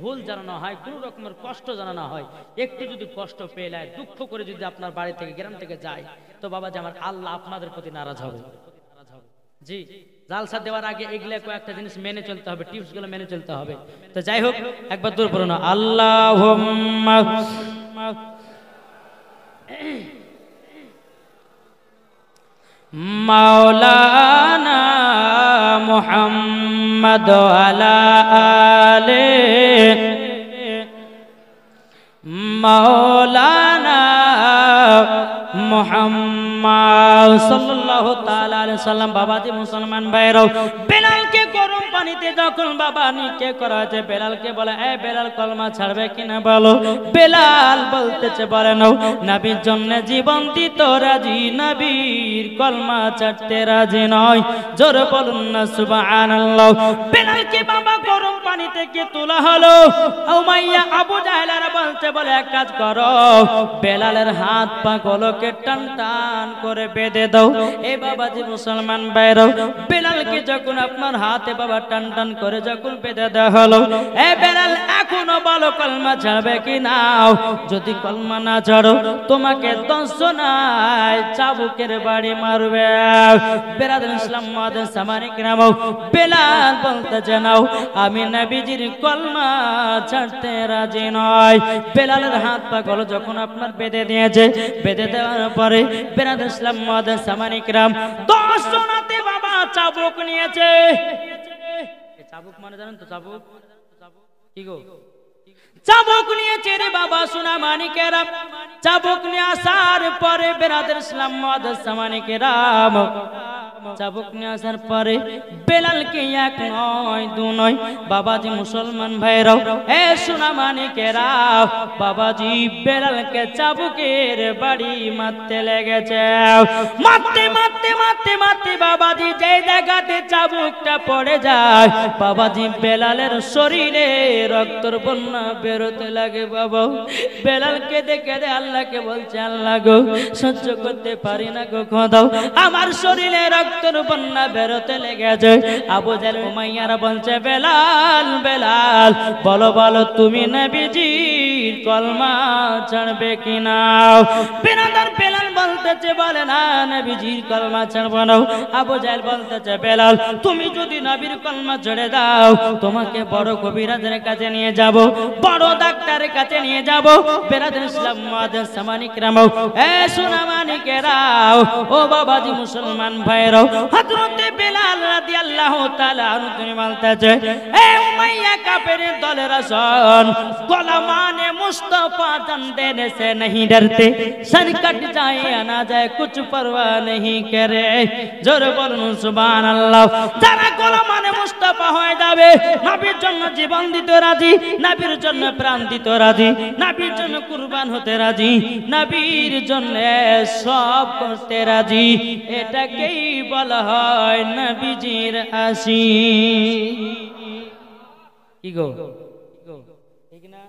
ভুল যেন না হয়, কোনো রকমের কষ্ট যেন না হয়। একটু যদি কষ্ট পেয়ে নেয়, দুঃখ করে যদি আপনার বাড়ি থেকে গ্রাম থেকে যায় তো বাবাজি আমার আল্লাহ আপনাদের প্রতি নারাজ হবে। জি, জালসা দেওয়ার আগে এগুলো কয়েকটা জিনিস মেনে চলতে হবে, টিপস গুলো মেনে চলতে হবে। তো যাই হোক একবার দূর পড়ো না আল্লাহুম্মা মাওলানা মুহাম্মদ আলা আলে মাওলানা মুহাম্মদ সাল্লাল্লাহু তাআলা আলাইহি সাল্লাম। বাবাজি মুসলমান ভাইরাও, বেলালকে গরম পানিতে যখন বাবা নিকে করা হয়েছে, বেলালকে বলে এ বেলাল কলমা ছাড়বে কিনা বলো। বেলাল বলতেছে বলে নাও, নবীর জন্য জীবন দিতে রাজি, নবীর কলমা ছাড়তে রাজি নয়। জোরে বলুন না সুবহানাল্লাহ। বেলালকে বাবা গরম পানি থেকে তোলা হলো। উমাইয়া আবু জাহেলরা বলতে বলে এক কাজ করো, বেলালের হাত পা গলকে টান টান করে বেঁধে দাও। এ বাবাজি মুসলমান ভাইরাও, বেলালকে যখন আপনার হাতে বাবা টান টান করে যখন বেঁধে দেওয়া হলো, এ বেলাল এখনো বলো কলমা ছাড়বে কি নাও। যদি কলমা না ছাড়ো তোমাকে 10 জনায় চাবুকের বাড়ি মারবে। বেরাদর ইসলাম মাদের সামানিক নাম বেলাল বলতে জানাও আমি নবীজির কলমা ছাড়তে রাজি নয়। বেলালের হাত পা গলো যখন আপনার বেঁধে দিয়েছে, বেঁধে দেওয়ার পরে বেরাদর ইসলাম মাদের সামানিক নাম 10 জনাতে বাবা চাবুক নিয়েছে। চাবুক মানে জানেন তো? চাবুক কি গো? চাবুক নিয়েছে রে বাবা সোনা মানিকেরা। চাবুক নিয়ে আসার পরে বেরাদর ইসলাম মাদের সামানিকের চাবুক নিয়ে আসার পরে বেলালকে এক নয় দু নয় বাবাজি মুসলমান ভাইরাও, এ সোনা মানিকেরা, বাবাজি বেলালকে চাবুকের বাড়ি মারতে লেগেছে। মারতে মারতে মারতে মারতে বাবাজি যে জায়গাতে চাবুকটা পড়ে যায় বাবাজি বেলালের শরীরে রক্তর বন্যা বেরোতে লাগে। বাবা বেলালকে দেখে আল্লাহকে বলছে আল্লাহ গো সহ্য করতে পারি না গো, খোদাও আমার শরীরে রক্তর বন্যা বেরোতে লেগেছে। আবু জাহেল উমাইয়ারা বলছে বেলাল বেলাল বলো বলো তুমি নবীজির কলমা ছাড়বে কিনা। বেনাদার বেলাল বলতেছে বলে না নবীজির কলমা ছাড়বো না। আবু জাহেল বলতেছে বেলাল তুমি যদি নবীর কলমা ছেড়ে দাও তোমাকে বড় কবিরাজের কাছে নিয়ে যাব, বড় ডাক্তারের কাছে নিয়ে যাব। বেরাদর ইসলাম মাদের সামানিক রামও, এ সোনা মানিকেরাও, ও বাবাজি মুসলমান ভাইরাও, হযরতে বেলাল রাদিয়াল্লাহু তাআলা আনহু তুমি বলতেছে এ উমাইয়া কাফেরের দলেরা শোন, গোলামানে মুস্তাফা जान देने से नहीं डरते, सर कट जाए या ना जाए कुछ परवाह नहीं करे। जोर बोलुन सुभान अल्लाह। যারা গোলামানে মুস্তাফা হয়ে যাবে, নবীর জন্য জীবন দিতে রাজি, নবীর জন্য প্রাণ দিতে রাজি, নবীর জন্য কুরবান হতে রাজি, নবীর জন্য সব করতে রাজি, এটাকেই বলা হয় নবীজির আশিক। কি গো ঠিক না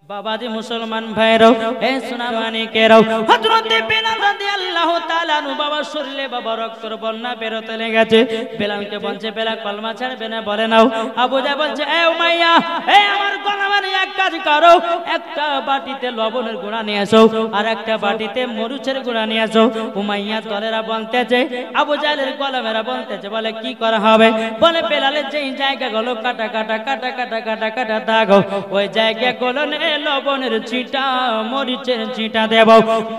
বাবাজি মুসলমান ভাইরাও, এ সোনা মানিকেরাও, হযরতে বেলাল রাদিয়াল্লাহু তাআলা আনহু বাবা শরীরে বাবা রক্তর বন্যা বেরোতে লেগেছে। বেলালকে বলছে বেলাল কলমা ছাড়বে না, বলে নাও। আবু জাহেল বলছে এ উমাইয়া, এ আমার গোলামের এক কাজ করো, একটা বাটিতে লবণের গুঁড়া নিয়ে এসো আর একটা বাটিতে মরিচের গুঁড়া নিয়ে এসো। উমাইয়া দলেরা বলতেছে, আবু জাহেলের গোলামেরা বলতেছে, বলে কি করা হবে? বলে বেলালের যেই জায়গাগুলো কাটা কাটা কাটা কাটা কাটা কাটা দাগ, ওই জায়গাগুলো লবণের ছিটা মরিচের ছিটা দেব।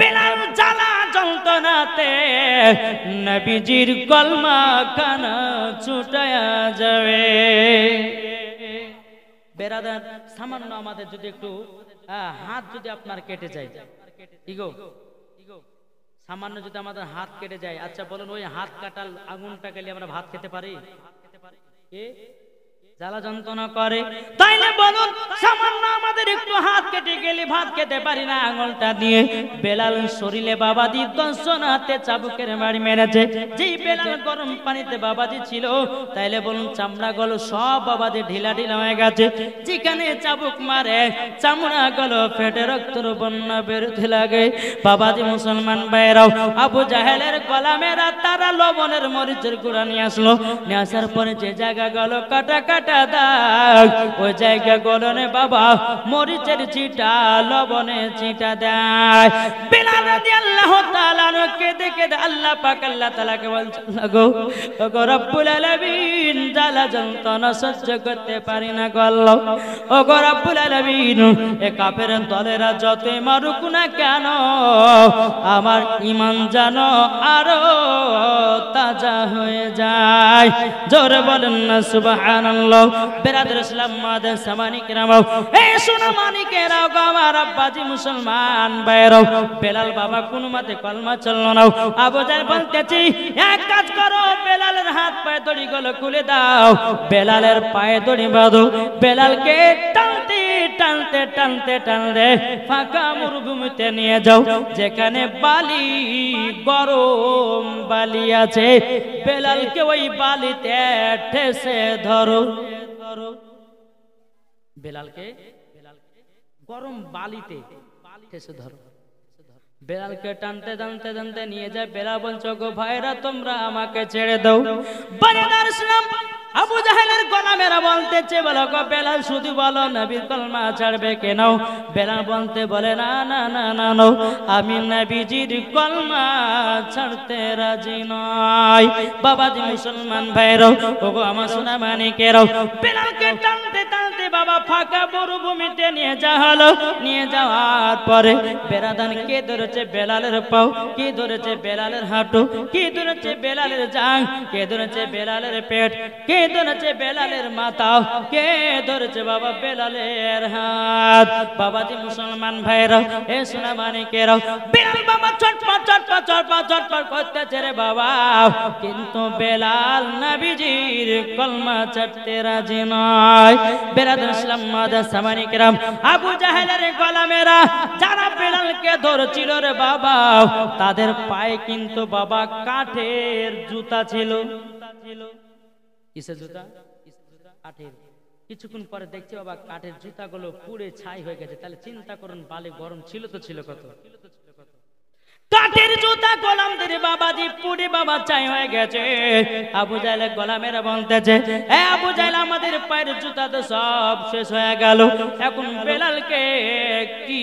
বেলাল জ্বালা যন্ত্রণাতে নবীজির কলমা খানা ছুটায়া যাবে। বেরাদার, সামান্য আমাদের যদি একটু হাত যদি আপনার কেটে যায়, ইগো সামান্য যদি আমাদের হাত কেটে যায়, আচ্ছা বলুন ওই হাত কাটাল আগুনটা গেলে আমরা ভাত খেতে পারি? জ্বালা যন্ত্রণা করে, তাইলে বলুন সামান্য আমাদের একটু হাত কেটে গেলে ভাত খেতে পারি না আঙুলটা দিয়ে। বেলাল শরীরে বাবাজি দর্শনাতে চাবুকের বাড়ি মেরেছে। যেই বেলাল গরম পানিতে বাবাজি ছিল, তাইলে বলুন চামড়া গুলো সব বাবাজি ঢিলা ঢিলা হয়ে গেছে। যেখানে চাবুক মারে চামড়া গুলো ফেটে রক্তর বন্যা বেরোতে লাগে। বাবাজি মুসলমান ভাইরাও, আবু জাহেলের গোলামেরা তারা লবণের মরিচের গুঁড়া নিয়ে আসলো। নিয়ে আসার পরে যে জায়গা গেল কাটা কাটা দাগ, ওই জায়গা গলনে বাবা মরিচের ছিটা লবণের ছিটা দেয়। বেলাল রাদিয়াল্লাহু তাআলা কেঁদে কেঁদে আল্লাহ পাক আল্লাহ তাআলাকে বলছেন, ওগো রব্বুল আলামিন, জ্বালা যন্ত্রণা সহ্য করতে পারি না গো আল্লাহ। ওগো রব্বুল আলামিন, এ কাফের দলেরা যতই মারুক না কেন, আমার ঈমান যেন আরো তাজা হয়ে যায়। জোরে বলেন না সুবহানাল্লাহ। বেরাদর ইসলাম মাদের সামানি কেরামাও, এই সোনা মানিকেরাও গো আমার আব্বাজি মুসলমান ভাইরাও, বেলাল বাবা কোন মতে কলমা চলল না। আবু জাহেল বলতেছি, এক কাজ করো, বেলালের হাত পায়ে দড়ি গুলো খুলে দাও, বেলালের পায়ে দড়ি বাঁধো, বেলালকে টানতে টানতে টানতে টানতে ফাঁকা মরুভূমিতে নিয়ে যাও, যেখানে বালি গরম বালি আছে, বেলালকে ওই বালিতে ঠেসে ধরো। বেলালকে গরম বালিতে ঠেসে ধরো। বেলালকে টানতে টানতে টানতে নিয়ে যায়। বেলাল বলছো, গো ভাইরা তোমরা আমাকে ছেড়ে দাও। বারেদার ইসলাম আবু জাহেলের গোলামেরা বলতেছে, বলো গো বেলাল শুধু বলো নবীর কলমা ছাড়বে কেন? বেলাল বলতে বলে, না না না না না, আমি নবীজির কলমা ছাড়তে রাজি নয়। বাবাজি মুসলমান ভাইরাও, ওগো আমার সোনা মানিকেরাও, বেলালকে টানতে টানতে বাবা ফাঁকা মরুভূমিতে নিয়ে যাওয়া হলো। নিয়ে যাওয়ার পরে বেরাদান কে ধরেছে বেলালের পাও, কে ধরেছে বেলালের হাঁটু, কে ধরেছে বেলালের জাং, কে ধরেছে বেলালের পেট, কে ধরেছে বেলালের মাথা, কে ধরেছে বাবা বেলালের হাত। বাবাজি মুসলমান ভাইরা, এ সোনা মানিকেরাও, বেলাল বাবা চটপট চটপট চটপট চটপট করতেছে রে বাবা, কিন্তু বেলাল নবীজির কলমা ছাড়তে রাজি নয়। বেরাদর ইসলাম মাদার সামানিকেরাম, আবু জাহেলের গোলামেরা যারা বেলালকে ধরেছিল রে বাবা, তাদের পায়ে কিন্তু বাবা কাঠের জুতা ছিল। কিসের জুতা? কাঠের। কিছুক্ষণ পরে দেখছি বাবা কাঠের জুতাগুলো পুড়ে ছাই হয়ে গেছে। তাহলে চিন্তা করুন বালি গরম ছিল তো ছিল কত। কাঠের জুতা গোলামদের বাবাজি পুড়ে বাবা ছাই হয়ে গেছে। আবু জাহেলের গোলামেরা বলতেছে, এ আবু জাহেল, আমাদের পায়ের জুতা তো সব শেষ হয়ে গেল, এখন বেলালকে কি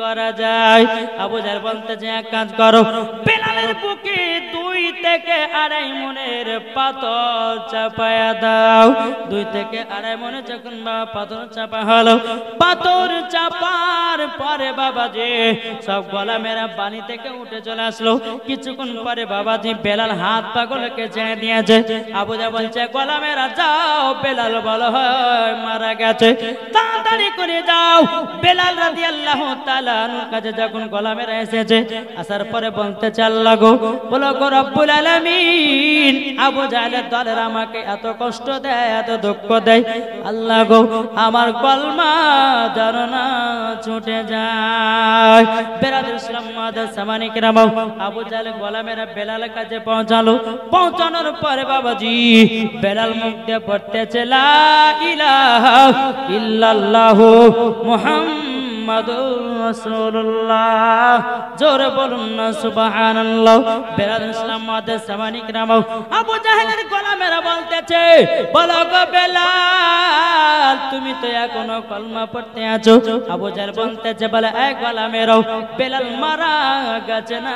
করা যায়? আবু জাহেল বলতেছে, এক কাজ করো, বেলালের বুকে 2 থেকে 2.5 মণের পাথর চাপায়া দাও। 2 থেকে 2.5 মণে যখন বাবা পাথর চাপা হলো, পাথর চাপার পরে বাবাজি সব গোলামেরা পানি থেকে উঠে চলে আসলো। কিছুক্ষণ পরে বাবাজি বেলাল হাত পাগলকে ছেড়ে দিয়েছে। আবু জাহেল বলছে, গোলামেরা যাও, বেলাল বলো হয় মারা গেছে, তাড়াতাড়ি করে যাও। বেলাল রাদিয়াল্লাহু তাআলা আনহুর কাছে যখন গোলামেরা এসেছে, আসার পরে বলতেছে, আল্লাহ গো, বলো গো রব্বুল আলামিন, আবু জাহেলের দলের আমাকে এত কষ্ট দেয়, এত দুঃখ দেয়, আল্লাহ গো আমার কলমা যেন না ছুটে যায়। বেরাদর ইসলাম মাদার সামানি কেরামাও, আবু জাহেল গোলামেরা বেলালের কাছে পৌঁছালো। পৌঁছানোর পরে বাবাজি বেলাল মুখ দিয়ে পড়তেছে, লা ইলাহা ইল্লাল্লাহু মুহাম্মাদুর মুহাম্মাদুর রাসূলুল্লাহ। জোরে বলুন না সুবহানাল্লাহ। বেলাল ইসলাম মাদের সামানি کرام আবু জাহেলের গোলামেরা বলতেছে, বলো গো বেলাল তুমি তো এখনো কলমা পড়তে আছো। আবু জাহেল বলতেছে, বলে এই গোলামেরাও বেলাল মারা গেছে না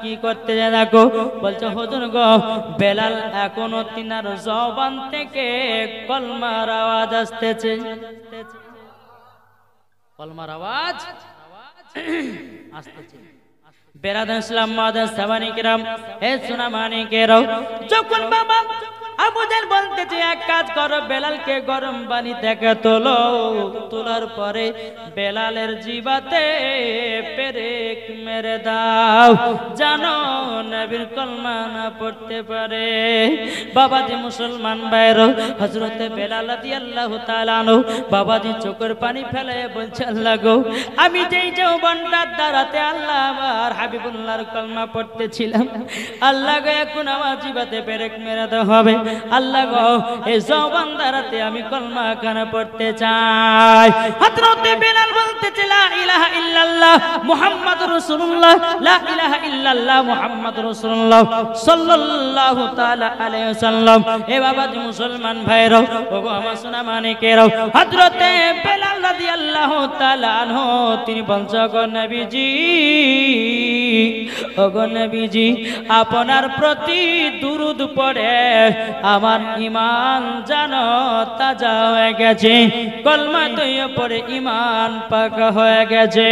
কি করতে দেখো। বলছে হুজুর গো বেলাল এখনো তিনার জবান থেকে কলমার আওয়াজ আসতেছে। কলমার আওয়াজ আসতেছে। বেরাদান ইসলাম মাদার সাবানি کرام হে সোনা মানিকেরাও, যখন বাবা আবু জাহেল বলতেছে এক কাজ করো, বেলালকে গরম পানি থেকে তোলো, তোলার পরে বেলালের জিবাতে পেরেক মেরে দাও, জানো নবীর কলমা না পড়তে পারে। বাবাজি মুসলমান ভাইরা, হযরতে বেলাল রাদিয়াল্লাহু তাআলা আনহু বাবাজি চোখের পানি ফেলে বলছে, আল্লাহ গো আমি যেই যৌবনটার দ্বারাতে আল্লাহ আমার হাবিবুল্লাহর কলমা পড়তেছিলাম, আল্লাহ গো এখন আমার জিবাতে পেরেক মেরে দেওয়া হবে। আল্লাহ গো এই যৌবন দ্বারাতে আমি কলমা খানা পড়তে চাই। হযরতে বেলাল বলতেছে, লা ইলাহা ইল্লাল্লাহ মুহাম্মাদুর রাসূলুল্লাহ, লা ইলাহা ইল্লাল্লাহ মুহাম্মাদুর রাসূলুল্লাহ সাল্লাল্লাহু তাআলা আলাইহি ওয়াসাল্লাম। এ বাবাজি মুসলমান ভাইরা, ওগো আমার সোনা মানিকেরাও, হযরতে বেলাল রাদিয়াল্লাহু তাআলা আনহু তিনি বলছে, গো নবীজি, ওগো নবীজি আপনার প্রতি দুরূদ পড়ে আমার ঈমান জানো তাজা হয়ে গেছে, কলমা তৈয় পড়ে ঈমান পাকা হয়ে গেছে।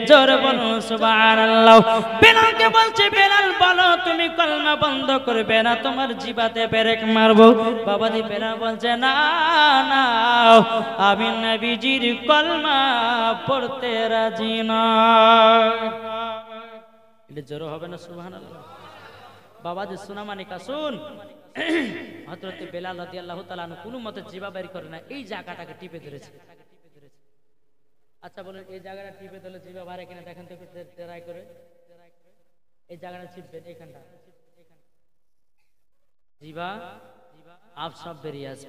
জোরে বলুন সুবহানাল্লাহ। বেলালকে বলছে, বেলাল বলো তুমি কলমা বন্ধ করবে না, তোমার জিবাতে পেরেক মারবো। বাবাজি বেলাল বলছে, না না আমি নবীজির কলমা পড়তে রাজি না। এটা জোরে হবে না সুবহানাল্লাহ। বাবাজি সোনা মানিকা শুন, হযরতে বেলাল রাদিয়াল্লাহু তাআলা কোনো মতে জিবা বের করে না, এই জায়গাটাকে টিপে ধরেছে। আচ্ছা বলেন এই জায়গাটা টিপে ধরলে জিবা বাড়ে কিনা দেখেন তো, ট্রাই করে এই জায়গাটা টিপবেন, এখানটা জিবা আপ সব বেরিয়ে আছে।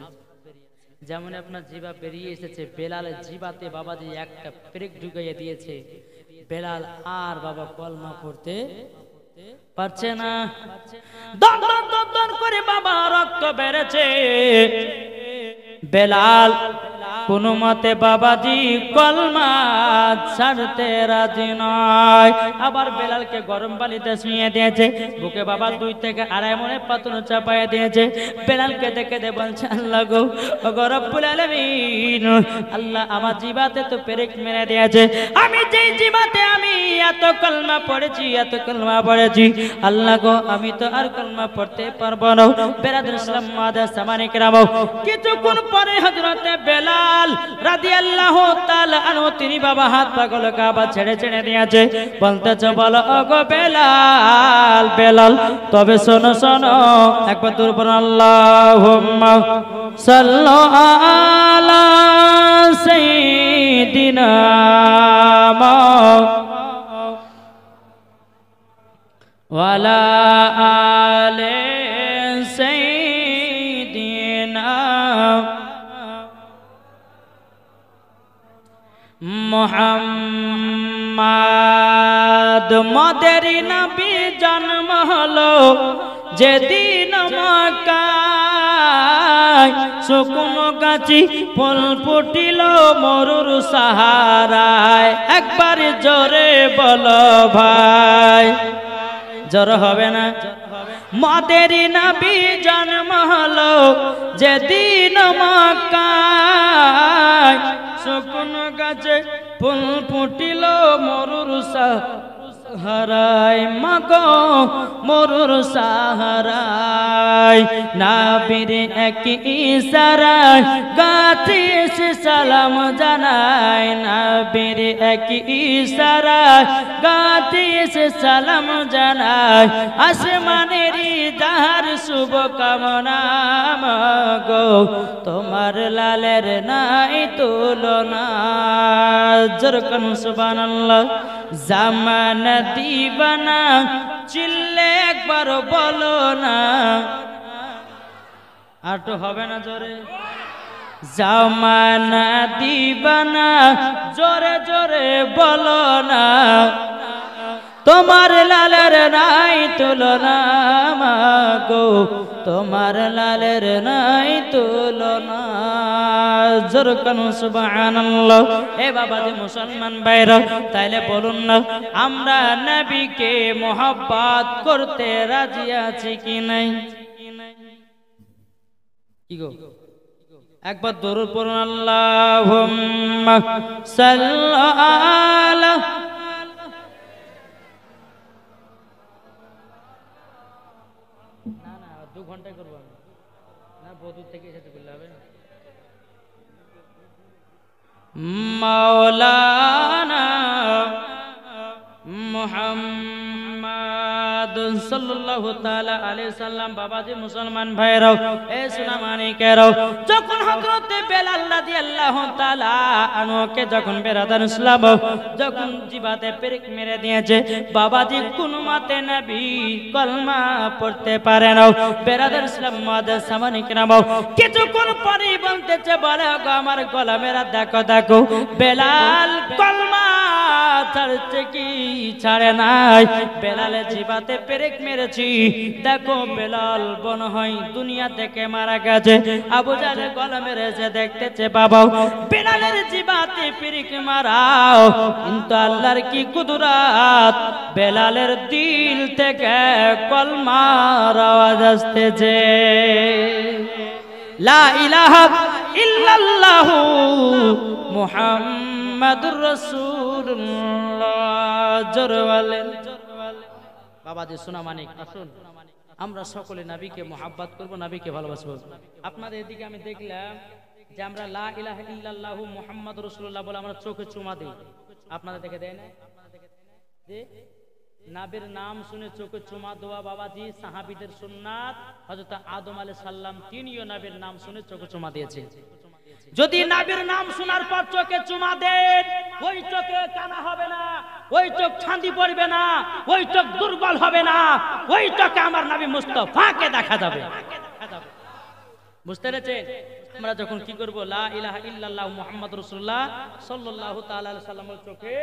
যেমন আপনার জিবা বেরিয়ে এসেছে, বেলালের জিবাতে বাবাজি একটা পেরেক ঢুকাইয়ে দিয়েছে, বেলাল আর বাবা কলমা পড়তে পারছে না। দর দর দর দর করে বাবা রক্ত বেড়েছে। বেলাল কোনো মতে বাবাজি কলমা ছাড়তে রাজি নয়। আবার বেলালকে গরম পানিতে শুইয়ে দিয়েছে, বুকে বাবা 2 থেকে 2.5 মণের পাথর চাপাইয়ে দিয়েছে। বেলালকে দেখে দে বলছে, আল্লাহ গো রব্বুল আলামিন, আল্লাহ আমার জিবাতে তো পেরেক মেরে দিয়েছে, আমি যেই জিবাতে আমি এত কলমা পড়েছি, এত কলমা পড়েছি, আল্লাহ গো আমি তো আর কলমা পড়তে পারবো না। বেরাদার ইসলাম মাদার সামানি کرام কিছুক্ষণ পরে হযরতে বেলাল রাদিয়াল্লাহু তাআলা আনহু তিনি বাবা হাত পাগুলো কাবা ছেড়ে ছেড়ে দিয়েছে, বলতেছে, বলো ওগো বেলাল, বেলাল তবে শোনো শোনো, একবার দূর পড়ো, আল্লাহুম্মা সাল্লু আলা সাইয়্যিদিনা ওয়া আলা আলি সাইয়্যিদিনা মুহাম্মাদ। মদের নবী জন্ম হলো যেদিন মক্কায়, শুকনো গাছি ফুল ফুটিল মরুর সাহারায়, একবার জোরে বলো ভাই, জোর হবে না। মদের নবী জন্ম হলো যেদিন মক্কায়, শুকনো গাছে ফুল ফুটিল মরুর সাহারায়, মাগো মরুর সাহারায়, নবীর এক ইশারায় গাছে সে সালাম জানায়, নবীর এক ইশারায় গাছে সে সালাম জানায়, আসমানের যাহার শুভ কামনা, মাগো তোমার লালের নাই তুলনা। জরকান সুবহানাল্লাহ। জামান দিবানা চিল্লে একবার বলো না, আর তো হবে না জোরে। জামানা দিবানা জোরে জোরে বলো না তোমার লালের নাই তুলনা মাগো তোমার লালের নাই তুলনা জোর কানু সুবহানাল্লাহ। এ বাবা যে মুসলমান ভাইরা তাইলে বলুন না আমরা নবীকে মোহাব্বত করতে রাজি আছি কি নাই? কি গো একবার দরুদ পড়ুন আল্লাহুম্মা সাল্লি আলা না 2 ঘন্টায় করব না বদুর থেকে এসে করলে হবে মাওলানা মুহাম্মদ সাল্লাল্লাহু তাআলা আলাইহি সাল্লাম। বাবাজি মুসলমান ভাইরাও এ সোনা মানিকেরাও যখন হযরত বেলাল রাদিয়াল্লাহু তাআলা আনহুকে যখন বেরাদার ইসলাম যখন জিবাতে পেরেক মেরে দিয়েছে বাবাজি কোন মতে নবী কলমা পড়তে পারে না। বেরাদার ইসলাম মাদার সামানিকেরাও কিছুক্ষণ পরে বলতেছে বলে গো আমার গলা মেরা দেখো দেখো বেলাল কলমা ছাড়ছে কি ছাড়ে নাই। বেলালে জিবাতে পেরেক মেরেছি দেখো বেলাল বন হয় দুনিয়া থেকে মারা গেছে। আবু জাহেল গলা মেরেছে দেখতেছে বাবা বেলালের জিবাতে পেরেক মারাও কিন্তু আল্লাহর কি কুদরত বেলালের দিল থেকে কলমার আওয়াজ আসতেছে লা ইলাহা ইল্লাল্লাহু মুহাম্মাদুর রাসূলুল্লাহ জোরে বলেন। বাবাজি সোনা মানিক আসুন আমরা সকলে নবীকে মোহাব্বত করব নবীকে ভালোবাসবো। আপনাদের এদিকে আমি দেখলাম যে আমরা লা ইলাহা ইল্লাল্লাহু মুহাম্মাদুর রাসূলুল্লাহ বলে আমরা চোখে চুমা দিই। আপনারা দেখে দেয় না যে নবীর নাম শুনে চোখে চুমা দেওয়া বাবাজি সাহাবীদের সুন্নাত। হযরত আদম আলাইহিস সালাম তিনিও নবীর নাম শুনে চোখে চুমা দিয়েছে। যদি নবীর নাম শোনার পর চোখে চুমা দেন ওই চোখে কানা হবে না, ওই চোখ ছান্দি পড়বে না, ওই চোখ দুর্বল হবে না, ওই চোখে আমার নবী মুস্তাফাকে দেখা যাবে। বুঝতে পেরেছেন? আমরা যখন কি করব লা ইলাহা ইল্লাল্লাহু মুহাম্মাদুর রাসূলুল্লাহ সাল্লাল্লাহু তাআলা আলাইহি সাল্লামের চোখে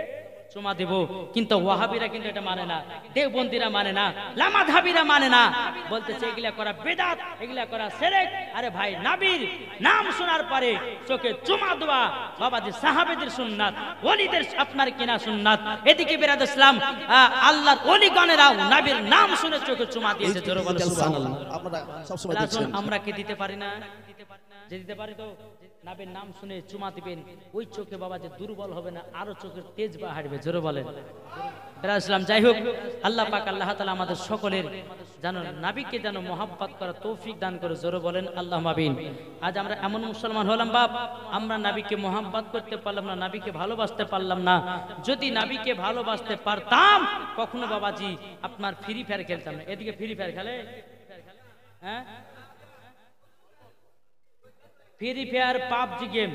চুমা দেব। কিন্তু ওয়াহাবিরা কিন্তু এটা মানে না, দেওবন্দিরা মানে না, লামাযহাবিরা মানে না, বলতেছে এগুলা করা বিদআত, এগুলা করা শিরক। আরে ভাই নবীর নাম শোনার পরে চোখে চুমা দেওয়া বাবাজি সাহাবীদের সুন্নাত, ওলিদের আপনার কিনা সুন্নাত। এদিকে বিরাদ ইসলাম আল্লাহর ওলিগণেরাও নবীর নাম শুনে চোখে চুমা দিয়েছে। জোরে বলো সুবহানাল্লাহ। আপনারা সব সময় দেখছেন আমরা কি দিতে পারি না? যে দিতে পারি তো নবীর নাম শুনে চুমা দিবেন ওই চোখে বাবা যে দুর্বল হবে না, আরো চোখের তেজ বাড়বে। জোরে বলেন বিরাদ ইসলাম। যাই হোক আল্লাহ পাক আল্লাহ তাআলা আমাদের সকলের যেন নবীকে যেন মোহাব্বত করার তৌফিক দান করে। জোরে বলেন আল্লাহুম্মা আমিন। আজ আমরা এমন মুসলমান হলাম বাপ আমরা নবীকে মোহাব্বত করতে পারলাম না, নবীকে ভালোবাসতে পারলাম না। যদি নবীকে ভালোবাসতে পারতাম কখনো বাবাজি আপনার ফ্রি ফায়ার খেলতাম না। এদিকে ফ্রি ফায়ার খেলে হ্যাঁ ফ্রি ফায়ার পাবজি গেম,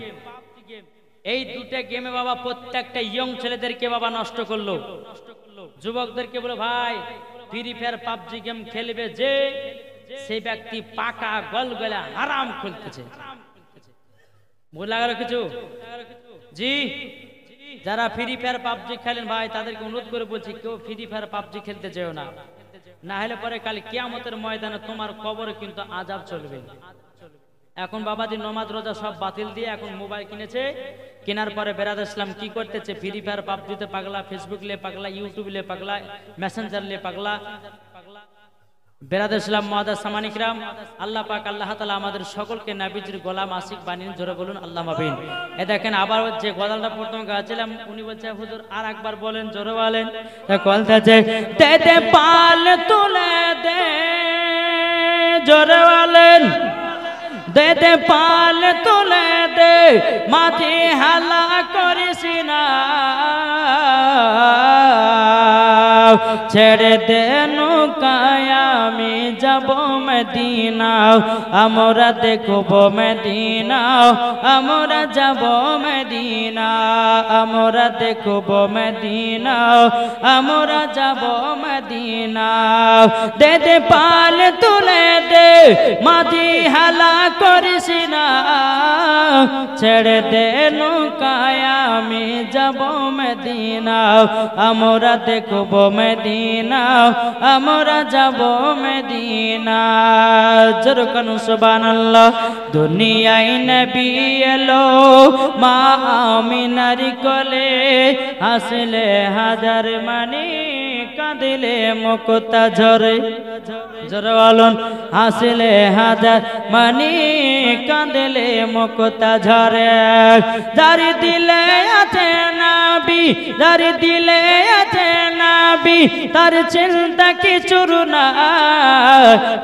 এই দুটো গেমে বাবা প্রত্যেকটা ইয়ং ছেলেদেরকে বাবা নষ্ট করলো। যুবকদেরকে বলো ভাই ফ্রি ফায়ার পাবজি গেম খেলবে যে সেই ব্যক্তি পাকা গলগলা হারাম খুলতেছে। ভুল লাগালো কিছু? জি যারা ফ্রি ফায়ার পাবজি খেলেন ভাই তাদেরকে অনুরোধ করে বলছি কেউ ফ্রি ফায়ার পাবজি খেলতে যেও না, না হলে পরে কাল কিয়ামতের ময়দানে তোমার কবরে কিন্তু আযাব চলবে। এখন বাবাজি নামাজ রোজা সব বাতিল দিয়ে এখন মোবাইল কিনেছে, কেনার পরে বেরাদ ইসলাম কি করতেছে ফ্রি ফায়ার পাবজিতে পাগলা, ফেসবুক লে পাগলা, ইউটিউব লে পাগলা, মেসেঞ্জার লে পাগলা। বেরাদ ইসলাম মুআদ্দাস সামানিকরাম আল্লাহ পাক আল্লাহ তাআলা আমাদের সকলকে নবীজির গোলাম আশিক বানিয়ে। জোরে বলুন আল্লাহুম্মা আমিন। এ দেখেন আবার যে গলাটা প্রথম গাছিলাম উনি বলছে হুজুর আর একবার বলেন, জোরে বলেন। বলতেছে দে দে পাল তুলে দে, জোরে বলেন দে দে পাল তুলে দে মাঝে হালা করিস না, ছেড়ে দে নৌকায় আমি যাব মদিনা আমরা দেখব মদিনা আমরা যাব মদিনা আমরা দেখব মদিনা আমরা যাব মদিনা দে দে পাল তুলে দে মাঝি হালা করিস না ছেড়ে দে নৌকায় আমি যাব মদিনা আমরা দেখব মদিনা আমরা যাব মদিনা জরকান সুবহানাল্লাহ দুনিয়ায় নবী এলো মা আমিনার কোলে হাসলে হাজার মানি কাঁদিলে মুক্তা ঝরে জরওয়ালন হাসলে হাজার মানি কাঁদিলে মুক্তা ঝরে যার দিলে আছে নবী যার দিলে আছে নবী তার চিন্তা কিছু না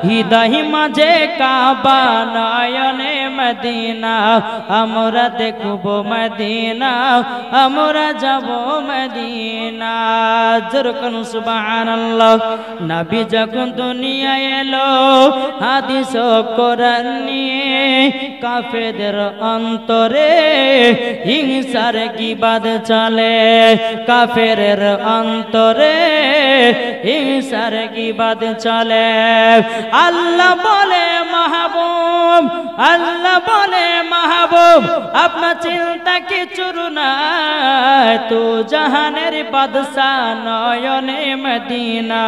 হৃদয় মাঝে কাবা নয়নে মদিনা আমরা দেখব মদিনা আমরা যাব মদিনা জরকান সুবহানাল্লাহ নবী যখন দুনিয়ায় এলো হাদিস ও কোরআন নিয়ে কাফেরদের অন্তরে হিংসার গীবাদ চলে কাফেরের অন্তরে হিংসার গীবাদ চলে আল্লাহ বলে মাহবুব আল্লাহ বলে মাহবুব আপনার চিন্তা কিছু না তু জাহানের বাদশাহ নয়নে মদিনা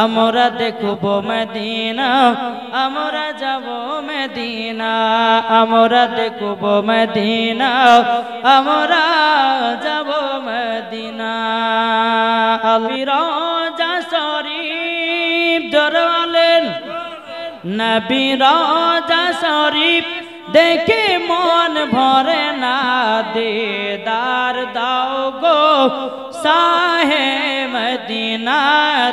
আমরা দেখব মদিনা আমরা যাব মদিনা আমরা দেখব মদিনা আমরা যাব মদিনা রওজা শরীফ জরওয়ালেন নবী রওজা শরীফ দেখে মন ভরে না দিদার দাও গো শাহে মদিনা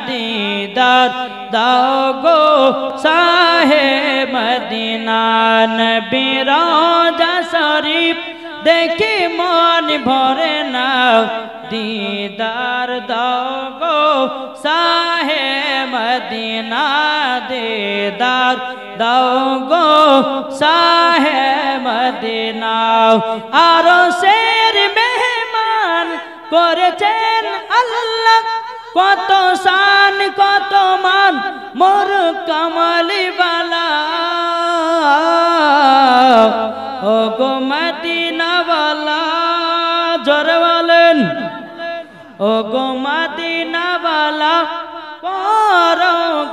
দিদার দাও গো শাহে মদিনা নবী রওজা শরীফ দেখে মন ভরে না দিদার দাও গো শাহে মদিনা দিদার দাও গো শাহে মদিনা আরশের মেহমান করেছেন আল্লাহ কত শান কত মান মোর কামলি বালা ও গো মদিনা বালা জোরে বলেন ও গো মদিনা বালা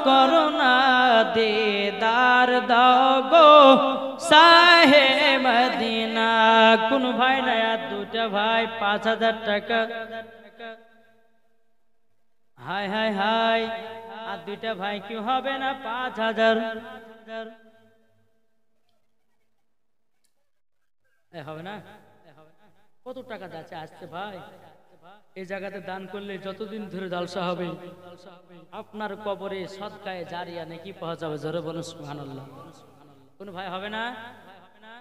করুণা দিদার দাও গো শাহে মদিনা কোন ভাই না আর দুটা ভাই 5000 টাকা হাই হাই হাই আর দুইটা ভাই কি হবে না 5000 হবে না কত টাকা যাচ্ছে আসছে ভাই এই জায়গাতে দান করলে যতদিন ধরে জালসা হবে আপনার কবরে সদকায়ে জারিয়া নেকি পাওয়া যাবে জোরে বলুন সুবহানাল্লাহ কোন ভাই হবে না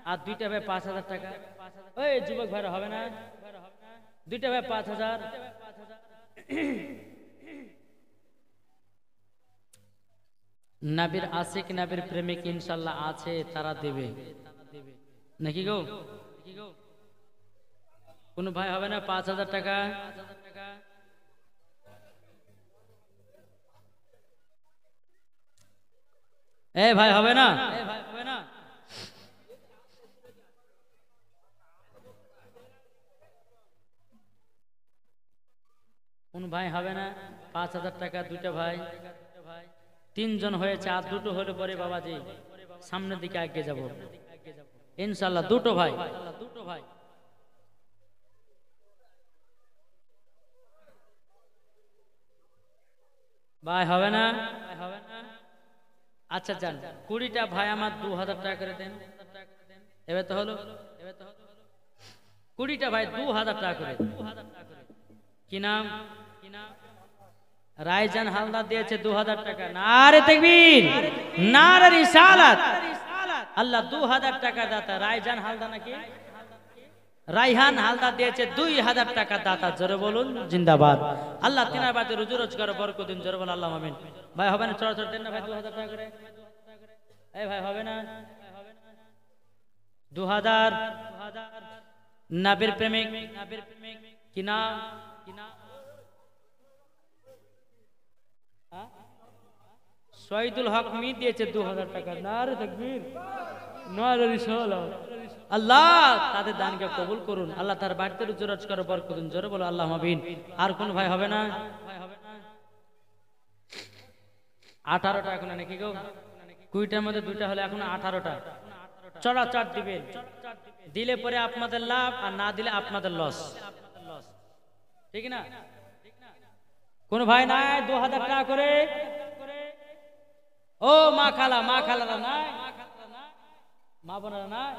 আর দুইটা ভাই 5000 টাকা ওই যুবক ভাইরা হবে না দুইটা ভাই 5000 নবীর আশিক নবীর প্রেমিক ইনশাআল্লাহ আছে তারা দেবে নাকি গো কোন ভাই হবে না 5000 টাকা এ ভাই হবে না কোন ভাই হবে না 5000 টাকা দুইটা ভাই তিনজন হয়েছে আর দুটো হলে পরে বাবাজি সামনের দিকে এগিয়ে যাব ইনশাআল্লাহ দুটো ভাই ভাই হবে না আচ্ছা যান 20টা ভাই আমার 2000 টাকা করে দেন এবার তো হলো 20টা ভাই 2000 টাকা করে কি নাম রায়জান হালদার দিয়েছে 2000 টাকা নারে তাকবীর নারে রিসালাত আল্লাহ 2000 টাকা দাতা রায়জান হালদার নাকি রাইহান হালদার দিয়েছে 2000 টাকা দাতা, জোরে বলুন জিন্দাবাদ। আল্লাহ তিনার বাড়িতে রুজি রোজগার বরকত দিন, জোরে বলুন আল্লাহ আমিন। ভাই হবে না, চড়া চড় দেন না ভাই 2000 টাকা করে। এই ভাই হবে না 2000? নাবির প্রেমিক কি নাম? শহীদুল হক মি দিয়েছে 2000 টাকা। নারে তাকবীর, নারে রিসালাত। আল্লাহ তাদের দানকে কবুল করুন, আল্লাহ তার বাড়িতে রুজি রোজগার বরকত দিন, জোরে বলো আল্লাহ আমিন। আর কোন ভাই হবে না? 18টা এখন নাকি গো? 20টার মধ্যে 2টা হলে এখন 18টা। চড়া চড় দিবেন, দিলে পরে আপনাদের লাভ, আর না দিলে আপনাদের লস, ঠিক না? কোন ভাই নাই 2000 টাকা করে? ও মা খালারা নাই, মা বোনেরা নাই?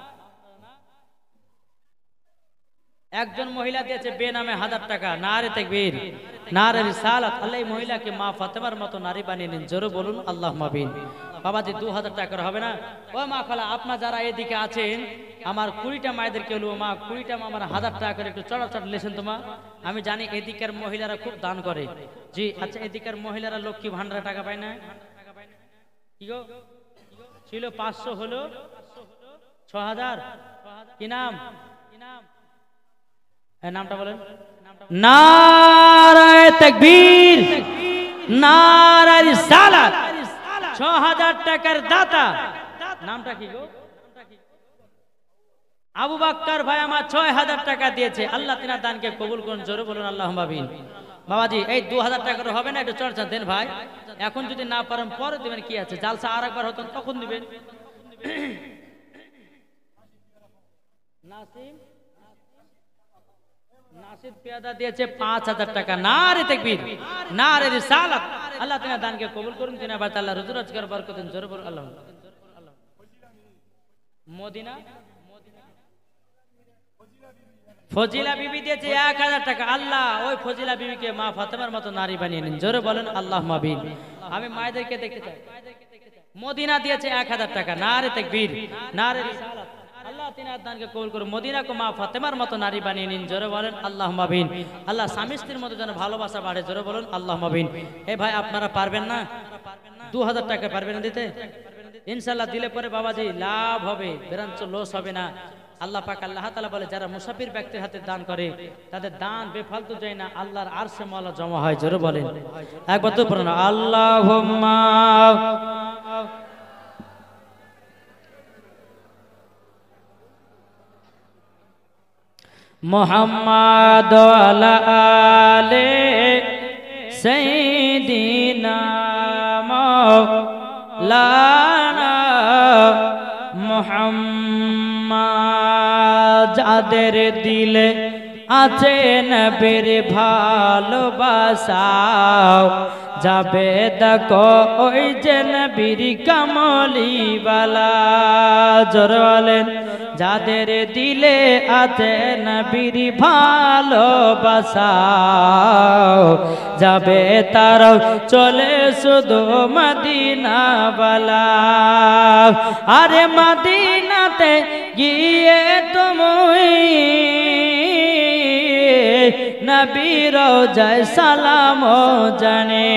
একজন মহিলা দিয়েছে বেনামে 1000 টাকা। নারে তাকবীর, নারে রিসালাত। আল্লাহ এই মহিলাকে মা ফাতেমার মতো নারী বানিয়ে নিন, জোরে বলুন আল্লাহুম্মা আমিন। বাবাজি 2000 টাকা হবে না? ও মা খালা, আপনার যারা এদিকে আছেন, আমার 20টা মায়েদেরকে বলবো, মা 20টা মা আমার 1000 টাকা করে একটু চড়াচড় লেছেন তোমা। আমি জানি এদিকের মহিলারা খুব দান করে। জি আচ্ছা, এদিকের মহিলারা লক্ষ্মী ভান্ডারে টাকা পায় না? কি গো, ছিল 500 হলো 6000। কি নাম? নামটা বলেন। নারায়ে তাকবীর, নারায়ে রিসালাত। 6000 টাকার দাতা নামটা কি গো? আবু বকর ভাই আমার 6000 টাকা দিয়েছে। আল্লাহ তিনার দানকে কবুল করুন, জোরে বলুন আল্লাহুম্মা আমিন। বাবাজি এই 2000 টাকা করে হবে না? একটু চর্চা দেন ভাই। এখন যদি না পারেন পরে দিবেন, কি আছে, জালসা আর একবার হতেন তখন দিবেন। নাসির পেয়াদা দিয়েছে 5000 টাকা। নারে তাকবীর, নারে রিসালাত। আল্লাহ তিনার দানকে কবুল করুন, তিনার বাড়িতে আল্লাহ রুজি রোজগার বরকত দিন, জোরে বলুন আল্লাহ। মদিনা ফজিলা বিবি দিয়েছে 1000 টাকা। আল্লাহ ওই ফজিলা বিবিকে মা ফাতেমার মতো নারী বানিয়ে নিন, জোরে বলেন আল্লাহুম্মা আমিন। আমি মায়েদেরকে দেখতে চাই। মদিনা দিয়েছে 1000 টাকা। নারে তাকবীর, নারে রিসালাত। আল্লাহ তিনার দানকে কবুল করুন, মদিনাকে মা ফাতেমার মতো নারী বানিয়ে নিন, জোরে বলেন আল্লাহুম্মা আমিন। আল্লাহ স্বামী স্ত্রীর মধ্যে যেন ভালোবাসা বাড়ে, জোরে বলেন আল্লাহুম্মা আমিন। এই ভাই আপনারা পারবেন না? 2000 টাকা পারবেন না দিতে? ইনশাআল্লাহ দিলে পরে বাবাজি লাভ হবে, বেরাঞ্চ লস হবে না। আল্লাহ পাক আল্লাহ তাআলা বলে, যারা মুসাফির ব্যক্তির হাতে দান করে তাদের দান বেফালতু যায় না, আল্লাহর আরশে মাওলা জমা হয়, জোরে বলেন একবার তো পড়ুন আল্লাহুম্মা। মুহাম্মাদ ওয়ালা আলে সাইয়্যিদিনা মাওলানা মুহাম্মাদ। যাদের দিলে আছে নবীর ভালোবাসা, যাবে দেখো ওই যে নবীর কামলিওয়ালা, জোরে বলেন। যাদের দিলে আছে নবীর ভালোবাসা, যাবে তারাও চলে শুধু মদিনাওয়ালা। আরে মদিনাতে গিয়ে তুমি নবীর রওজায় সালাম জানে,